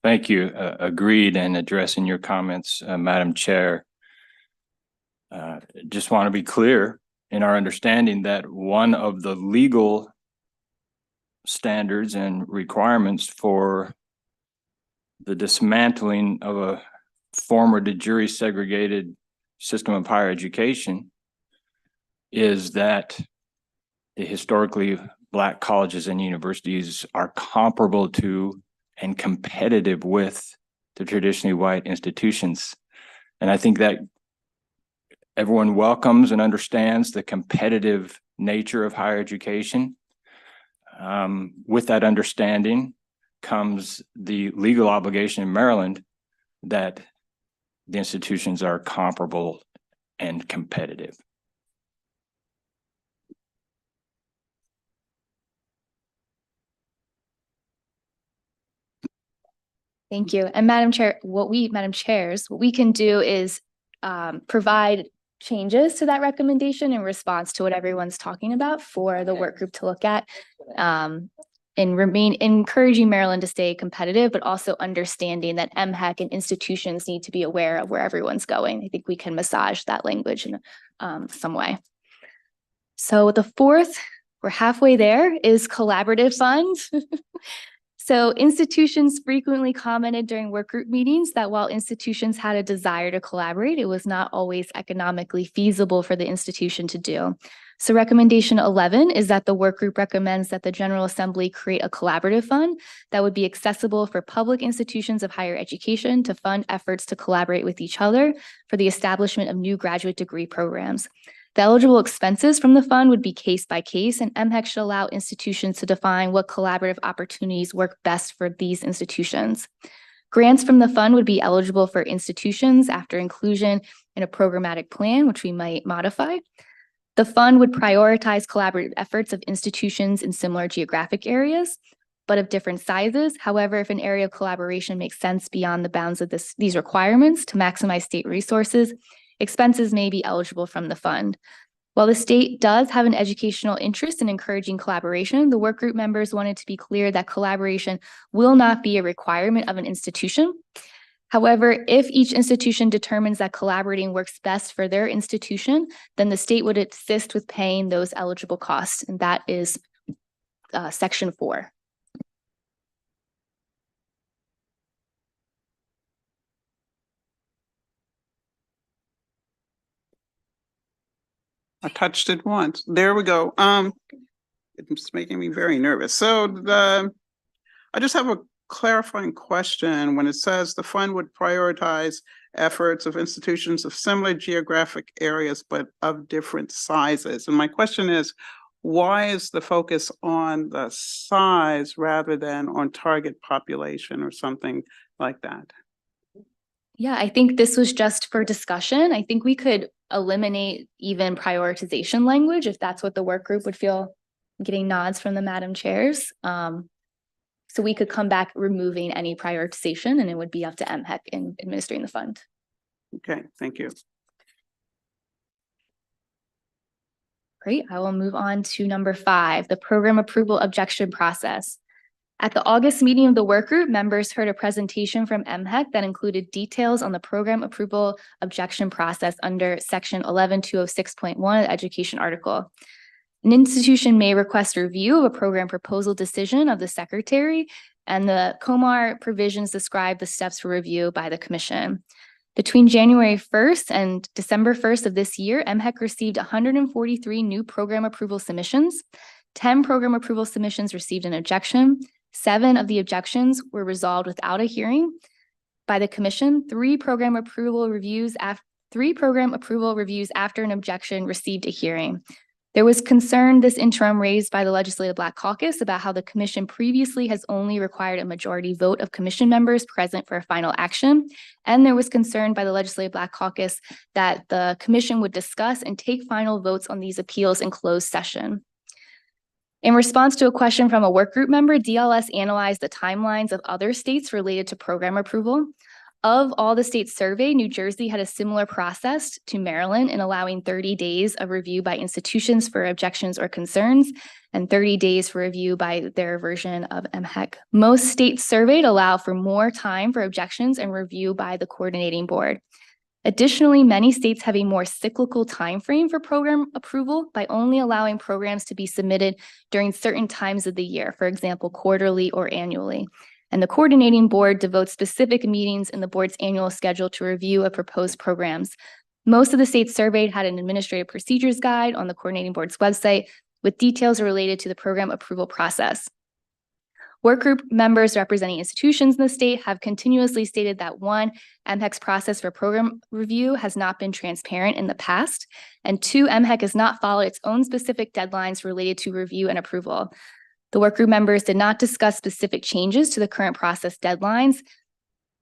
Thank you. Agreed, and addressing your comments, Madam Chair. Just want to be clear in our understanding that one of the legal standards and requirements for the dismantling of a former de jure segregated system of higher education is that the historically Black colleges and universities are comparable to and competitive with the traditionally white institutions. And I think that everyone welcomes and understands the competitive nature of higher education. With that understanding comes the legal obligation in Maryland that the institutions are comparable and competitive. Thank you. And Madam Chair, what we can do is provide changes to that recommendation in response to what everyone's talking about for the work group to look at. And remain encouraging Maryland to stay competitive, but also understanding that MHEC and institutions need to be aware of where everyone's going. I think we can massage that language in some way. So the fourth, we're halfway there, is collaborative funds. So institutions frequently commented during workgroup meetings that while institutions had a desire to collaborate, it was not always economically feasible for the institution to do. So recommendation 11 is that the workgroup recommends that the General Assembly create a collaborative fund that would be accessible for public institutions of higher education to fund efforts to collaborate with each other for the establishment of new graduate degree programs. The eligible expenses from the fund would be case by case, and MHEC should allow institutions to define what collaborative opportunities work best for these institutions. Grants from the fund would be eligible for institutions after inclusion in a programmatic plan, which we might modify. The fund would prioritize collaborative efforts of institutions in similar geographic areas, but of different sizes. However, if an area of collaboration makes sense beyond the bounds of these requirements to maximize state resources, expenses may be eligible from the fund. While the state does have an educational interest in encouraging collaboration, the workgroup members wanted to be clear that collaboration will not be a requirement of an institution. However, if each institution determines that collaborating works best for their institution, then the state would assist with paying those eligible costs, and that is section 4. I touched it once. There we go. It's making me very nervous. So I just have a clarifying question. When it says the fund would prioritize efforts of institutions of similar geographic areas, but of different sizes. And my question is, why is the focus on the size rather than on target population or something like that? Yeah, I think this was just for discussion. I think we could eliminate even prioritization language if that's what the work group would feel, getting nods from the madam chairs. So we could come back removing any prioritization, and it would be up to MHEC in administering the fund. Okay, thank you. Great, I will move on to number 5, the program approval objection process. At the August meeting of the work group, members heard a presentation from MHEC that included details on the program approval objection process under section 11206.1 of the education article. An institution may request review of a program proposal decision of the secretary, and the COMAR provisions describe the steps for review by the commission. Between January 1st and December 1st of this year, MHEC received 143 new program approval submissions. 10 program approval submissions received an objection. 7 of the objections were resolved without a hearing by the commission. 3 program approval reviews after an objection received a hearing. There was concern this interim raised by the Legislative Black Caucus about how the commission previously has only required a majority vote of commission members present for a final action. And there was concern by the Legislative Black Caucus that the commission would discuss and take final votes on these appeals in closed session. In response to a question from a workgroup member, DLS analyzed the timelines of other states related to program approval. Of all the states surveyed, New Jersey had a similar process to Maryland in allowing 30 days of review by institutions for objections or concerns, and 30 days for review by their version of MHEC. Most states surveyed allow for more time for objections and review by the coordinating board. Additionally, many states have a more cyclical timeframe for program approval by only allowing programs to be submitted during certain times of the year, for example, quarterly or annually. And the coordinating board devotes specific meetings in the board's annual schedule to review of proposed programs. Most of the states surveyed had an administrative procedures guide on the coordinating board's website with details related to the program approval process. Workgroup members representing institutions in the state have continuously stated that 1, MHEC's process for program review has not been transparent in the past, and 2, MHEC has not followed its own specific deadlines related to review and approval. The workgroup members did not discuss specific changes to the current process deadlines,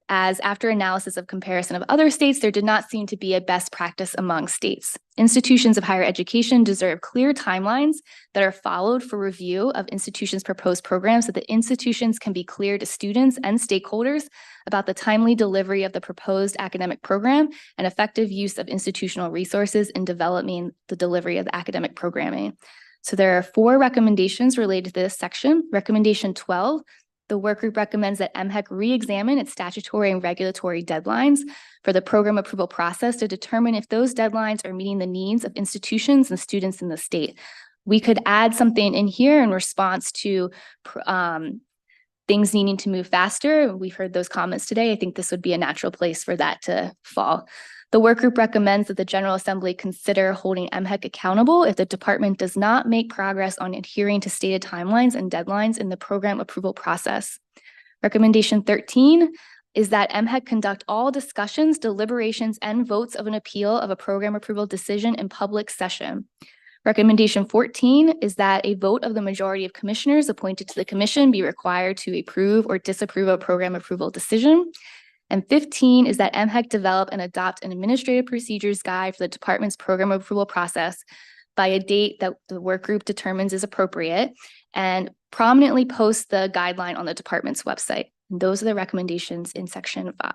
as after analysis of comparison of other states, there did not seem to be a best practice among states. Institutions of higher education deserve clear timelines that are followed for review of institutions' proposed programs so that institutions can be clear to students and stakeholders about the timely delivery of the proposed academic program and effective use of institutional resources in developing the delivery of the academic programming. So there are 4 recommendations related to this section. Recommendation 12, the workgroup recommends that MHEC re-examine its statutory and regulatory deadlines for the program approval process to determine if those deadlines are meeting the needs of institutions and students in the state. We could add something in here in response to things needing to move faster. We've heard those comments today. I think this would be a natural place for that to fall. The work group recommends that the General Assembly consider holding MHEC accountable if the department does not make progress on adhering to stated timelines and deadlines in the program approval process. Recommendation 13 is that MHEC conduct all discussions, deliberations, and votes of an appeal of a program approval decision in public session. Recommendation 14 is that a vote of the majority of commissioners appointed to the commission be required to approve or disapprove a program approval decision. And 15 is that MHEC develop and adopt an administrative procedures guide for the department's program approval process by a date that the work group determines is appropriate, and prominently post the guideline on the department's website. And those are the recommendations in section 5.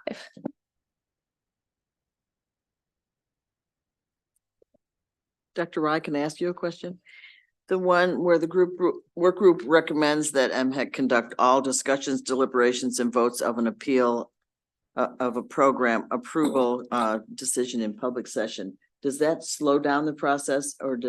Dr. Rye, can I ask you a question? The one where the work group recommends that MHEC conduct all discussions, deliberations, and votes of an appeal of a program approval decision in public session. Does that slow down the process, or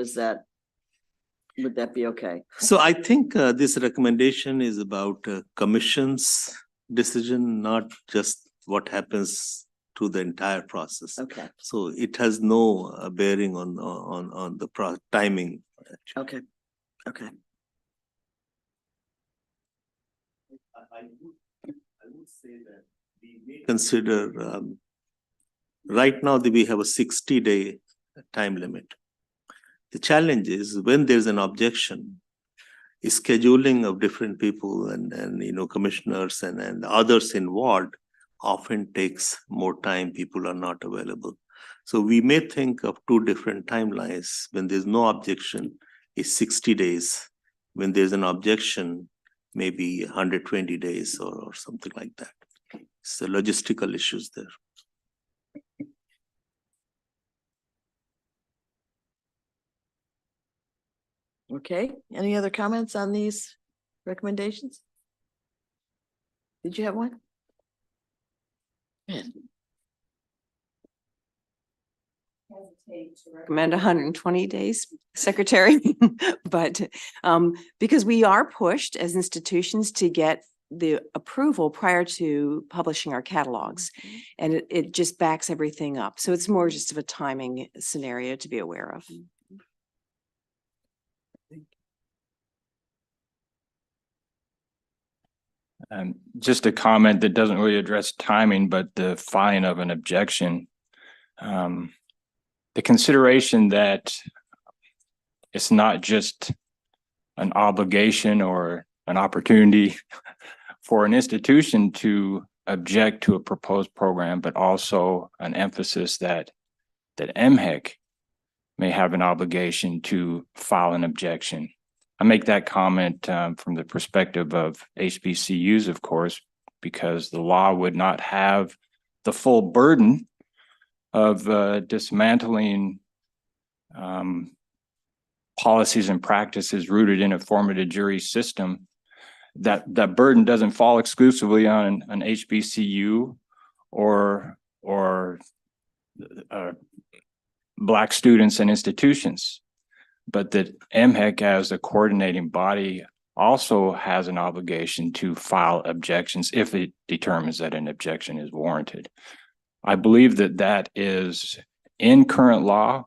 would that be okay? So I think this recommendation is about commission's decision, not just what happens to the entire process. Okay, So it has no bearing on the timing. okay, okay. I would say that we may consider, right now we have a 60-day time limit. The challenge is when there's an objection, scheduling of different people and commissioners and others involved often takes more time. People are not available. So we may think of 2 different timelines. When there's no objection, it's 60 days. When there's an objection, maybe 120 days or something like that. So logistical issues there. Okay, any other comments on these recommendations? Did you have one? Good. Recommend 120 days, Secretary, but because we are pushed as institutions to get the approval prior to publishing our catalogs, and it just backs everything up. So it's more just of a timing scenario to be aware of. Just a comment that doesn't really address timing, but the filing of an objection. The consideration that it's not just an obligation or an opportunity for an institution to object to a proposed program, but also an emphasis that MHEC may have an obligation to file an objection. I make that comment from the perspective of HBCUs, of course, because the law would not have the full burden of dismantling policies and practices rooted in a formative jury system. That burden doesn't fall exclusively on an HBCU or Black students and institutions, but that MHEC as a coordinating body also has an obligation to file objections if it determines that an objection is warranted. I believe that is in current law,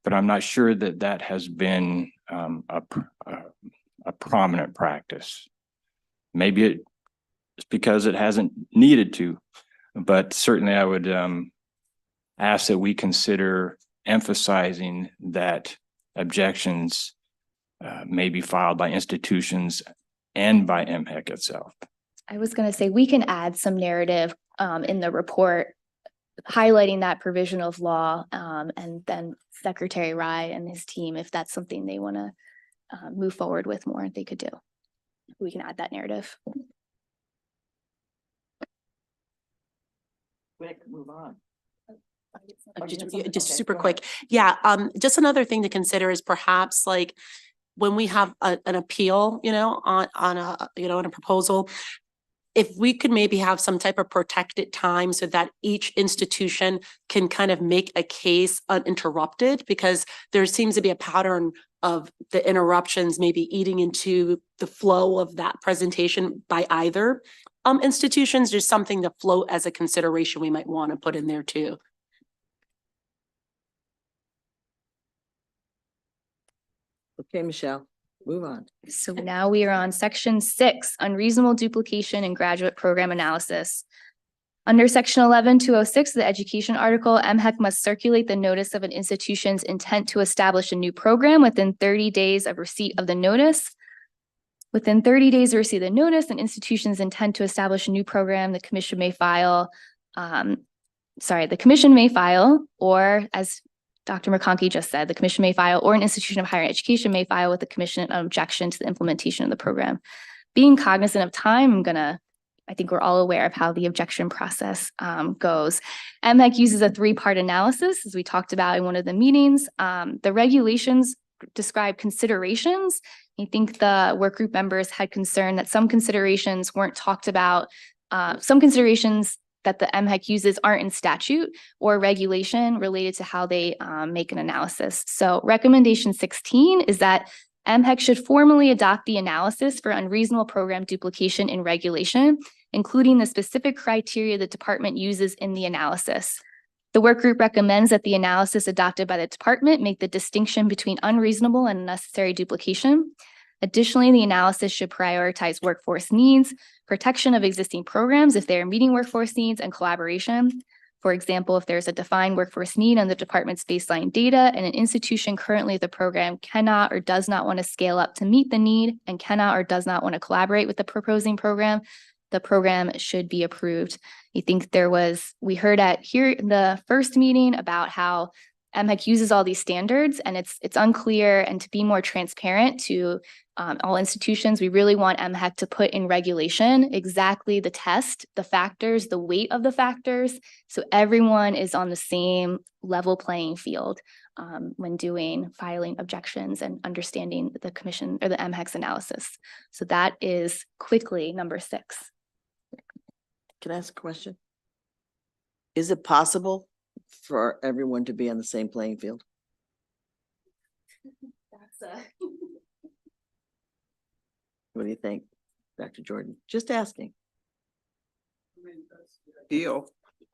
but I'm not sure that has been a prominent practice. Maybe it's because it hasn't needed to, but certainly I would ask that we consider emphasizing that objections may be filed by institutions and by MHEC itself. I was going to say we can add some narrative in the report highlighting that provision of law, and then Secretary Rye and his team, if that's something they want to move forward with more, they could do. We can add that narrative. We can move on. Just super quick. Yeah, just another thing to consider is perhaps like when we have an appeal, on a proposal, if we could maybe have some type of protected time so that each institution can kind of make a case uninterrupted, because there seems to be a pattern of the interruptions maybe eating into the flow of that presentation by either institutions. Just something to float as a consideration we might want to put in there too. Okay, Michelle, move on. So now we are on section 6, unreasonable duplication in graduate program analysis. Under section 11-206 of the education article, MHEC must circulate the notice of an institution's intent to establish a new program within 30 days of receipt of the notice. Within 30 days of receipt of the notice, an institution's intent to establish a new program, the commission may file, or as Dr. McConkey just said, the commission may file, or an institution of higher education may file with the commission an objection to the implementation of the program. Being cognizant of time, I think we're all aware of how the objection process goes. MHEC uses a 3-part analysis, as we talked about in one of the meetings. The regulations describe considerations. I think the work group members had concern that some considerations weren't talked about. Some considerations that the MHEC uses aren't in statute or regulation related to how they make an analysis. So recommendation 16 is that MHEC should formally adopt the analysis for unreasonable program duplication in regulation, including the specific criteria the department uses in the analysis. The work group recommends that the analysis adopted by the department make the distinction between unreasonable and unnecessary duplication. Additionally, the analysis should prioritize workforce needs, protection of existing programs if they are meeting workforce needs, and collaboration. For example, if there's a defined workforce need on the department's baseline data and an institution currently at the program cannot or does not want to scale up to meet the need and cannot or does not want to collaborate with the proposing program, the program should be approved. I think we heard here in the first meeting about how MHEC uses all these standards, and it's unclear, and to be more transparent to all institutions, we really want MHEC to put in regulation exactly the test, the factors, the weight of the factors, so everyone is on the same level playing field when filing objections and understanding the commission or the MHEC's analysis. So that is quickly number 6. Can I ask a question? Is it possible for everyone to be on the same playing field? What do you think, Dr. Jordan? Just asking. Deal.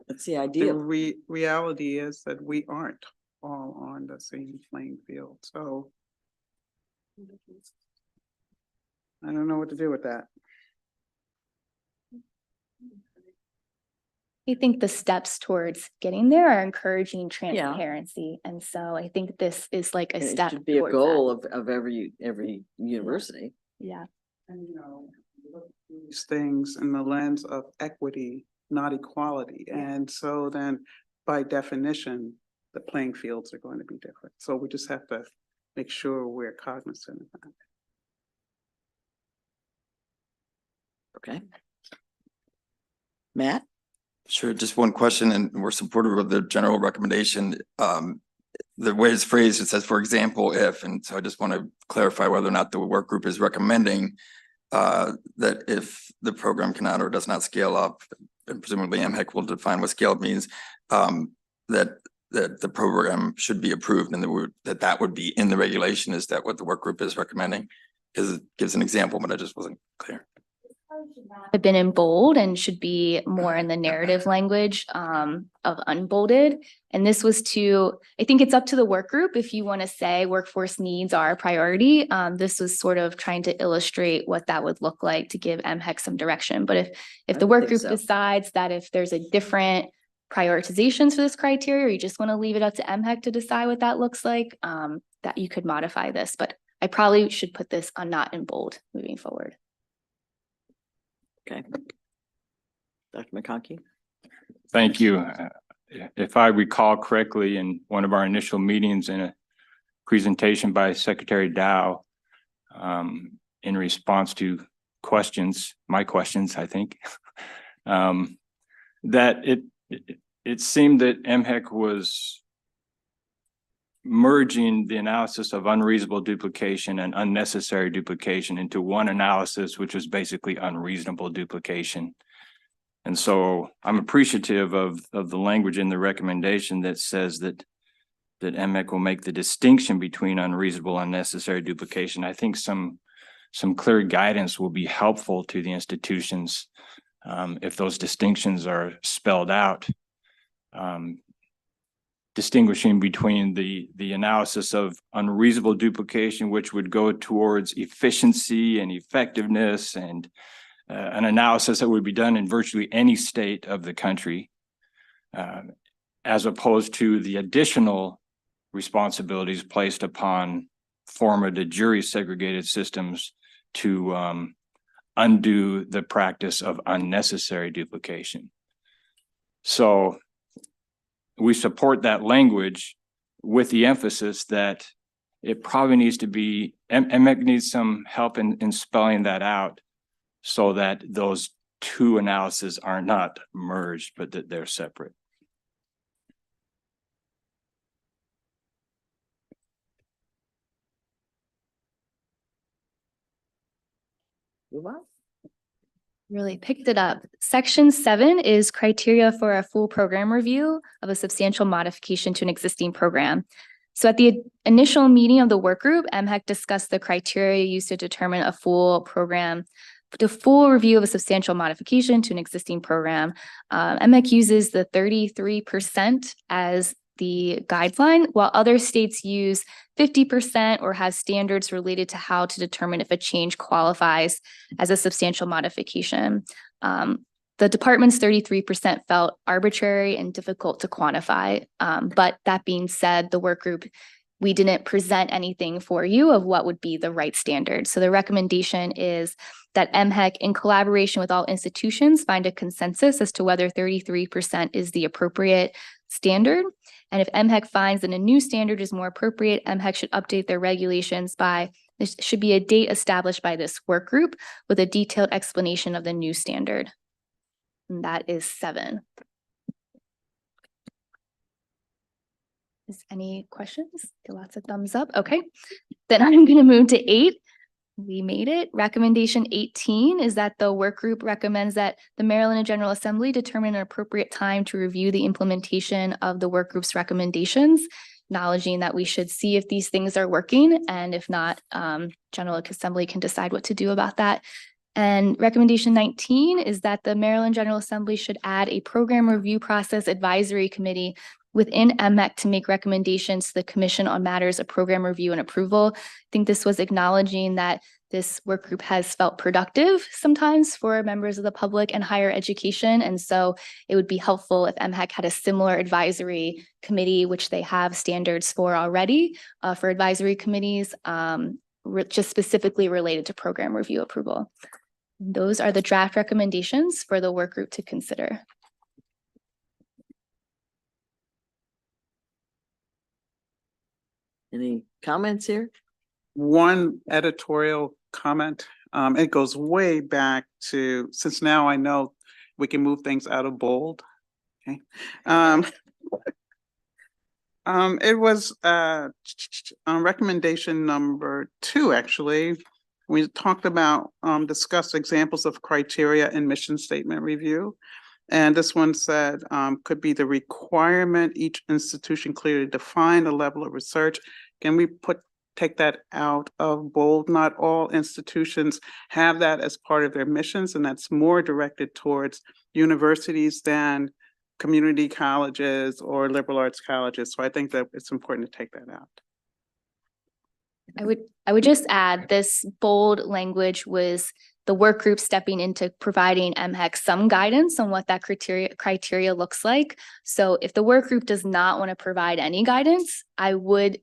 That's the The idea. reality is that we aren't all on the same playing field, so I don't know what to do with that. I think the steps towards getting there are encouraging transparency. And so I think this is like a And it step. should be a towards goal that. of every university. Yeah. And look at these things in the lens of equity, not equality. And so then by definition, the playing fields are going to be different. So we just have to make sure we're cognizant of that. Okay. Matt? Sure, just one question, and we're supportive of the general recommendation. The way it's phrased, it says, for example, if, and so I just want to clarify whether or not the work group is recommending that if the program cannot or does not scale up, and presumably MHEC will define what scale up means, that the program should be approved and that would be in the regulation. Is that what the work group is recommending? Because it gives an example, but I just wasn't clear. Have been in bold and should be more in the narrative language of unbolded. And this was I think it's up to the work group if you want to say workforce needs are a priority. This was sort of trying to illustrate what that would look like to give MHEC some direction. But if the work group decides that if there's a different prioritizations for this criteria, or you just want to leave it up to MHEC to decide what that looks like, that you could modify this. But I probably should put this on not in bold moving forward. Okay. Dr. McConkey? Thank you. If I recall correctly, in one of our initial meetings in a presentation by Secretary Dow, in response to my questions, I think, that it seemed that MHEC was merging the analysis of unreasonable duplication and unnecessary duplication into one analysis, which was basically unreasonable duplication. And so I'm appreciative of the language in the recommendation that says that MHEC will make the distinction between unreasonable and unnecessary duplication. I think some clear guidance will be helpful to the institutions if those distinctions are spelled out. Distinguishing between the analysis of unreasonable duplication, which would go towards efficiency and effectiveness, and an analysis that would be done in virtually any state of the country, as opposed to the additional responsibilities placed upon former de jure segregated systems to undo the practice of unnecessary duplication. So we support that language with the emphasis that it probably needs to be, MHEC needs some help in spelling that out so that those two analyses are not merged, but that they're separate. Move on. Really picked it up. Section 7 is criteria for a full program review of a substantial modification to an existing program. So at the initial meeting of the work group, MHEC discussed the criteria used to determine a full program, the full review of a substantial modification to an existing program. MHEC uses the 33% as the guideline, while other states use 50% or have standards related to how to determine if a change qualifies as a substantial modification. The department's 33% felt arbitrary and difficult to quantify. But that being said, the work group, we didn't present anything for you of what would be the right standard. So the recommendation is that MHEC, in collaboration with all institutions, find a consensus as to whether 33% is the appropriate standard. And if MHEC finds that a new standard is more appropriate, MHEC should update their regulations by, there should be a date established by this work group with a detailed explanation of the new standard. And that is 7. Is any questions? Lots of thumbs up. Okay, then I'm going to move to 8. We made it. Recommendation 18 is that the work group recommends that the Maryland General Assembly determine an appropriate time to review the implementation of the work group's recommendations, acknowledging that we should see if these things are working, and if not, General Assembly can decide what to do about that. And recommendation 19 is that the Maryland General Assembly should add a program review process advisory committee within MHEC to make recommendations to the Commission on matters of program review and approval. I think this was acknowledging that this work group has felt productive sometimes for members of the public and higher education. And so it would be helpful if MHEC had a similar advisory committee, which they have standards for already for advisory committees, just specifically related to program review approval. Those are the draft recommendations for the work group to consider. Any comments here? One editorial comment. It goes way back to, since now I know we can move things out of bold. Okay. It was on recommendation number 2, actually. We talked about discuss examples of criteria in mission statement review. And this one said could be the requirement each institution clearly define the level of research. Can we take that out of bold? Not all institutions have that as part of their missions, and that's more directed towards universities than community colleges or liberal arts colleges. So I think that it's important to take that out. I would just add, this bold language was the work group stepping into providing MHEC some guidance on what that criteria looks like. So if the work group does not want to provide any guidance, I would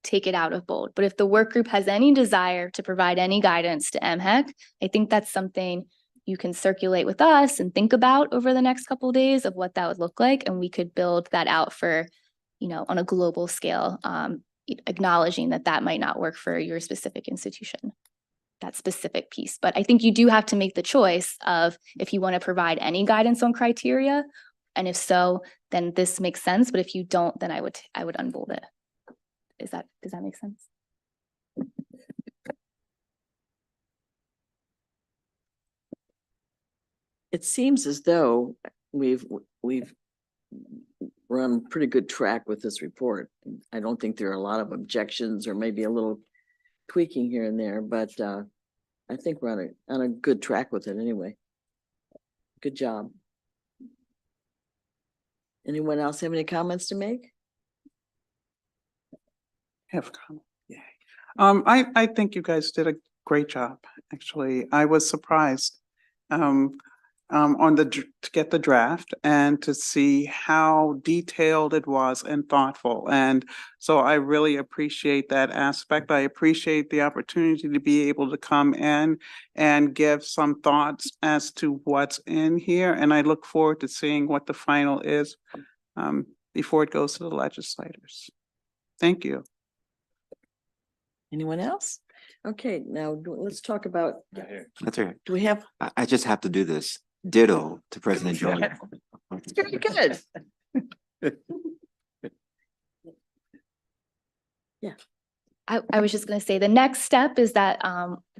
take it out of bold. But if the work group has any desire to provide any guidance to MHEC, I think that's something you can circulate with us and think about over the next couple of days of what that would look like. And we could build that out for, on a global scale, acknowledging that that might not work for your specific institution, that specific piece. But I think you do have to make the choice of if you want to provide any guidance on criteria. And if so, then this makes sense. But if you don't, then I would unbold it. does that make sense? It seems as though we've run pretty good track with this report. I don't think there are a lot of objections or maybe a little tweaking here and there, but I think we're on a good track with it anyway. Good job. Anyone else have any comments to make? Have a comment. Yeah. I think you guys did a great job, actually. I was surprised to get the draft and to see how detailed it was and thoughtful. And so I really appreciate that aspect. I appreciate the opportunity to be able to come in and give some thoughts as to what's in here. And I look forward to seeing what the final is before it goes to the legislators. Thank you. Anyone else? Okay, now let's talk about, That's all right. do we have, I just have to do this. Ditto to President Jordan. very good. I was just going to say the next step is that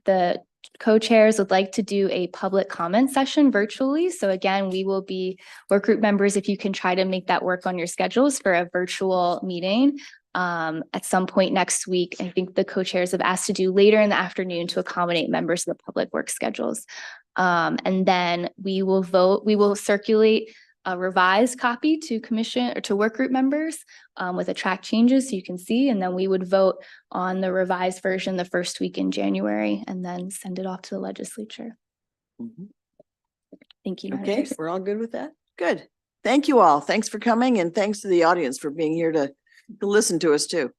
the co-chairs would like to do a public comment session virtually. So again, we will be work group members, if you can try to make that work on your schedules for a virtual meeting at some point next week. I think the co-chairs have asked to do later in the afternoon to accommodate members of the public work schedules. And then we will circulate a revised copy to commission or to work group members with the track changes so you can see, and then we would vote on the revised version the first week in January and then send it off to the legislature. Thank you. Madam Okay, Chair. we're all good with that? Good. Thank you all. Thanks for coming and thanks to the audience for being here to listen to us too.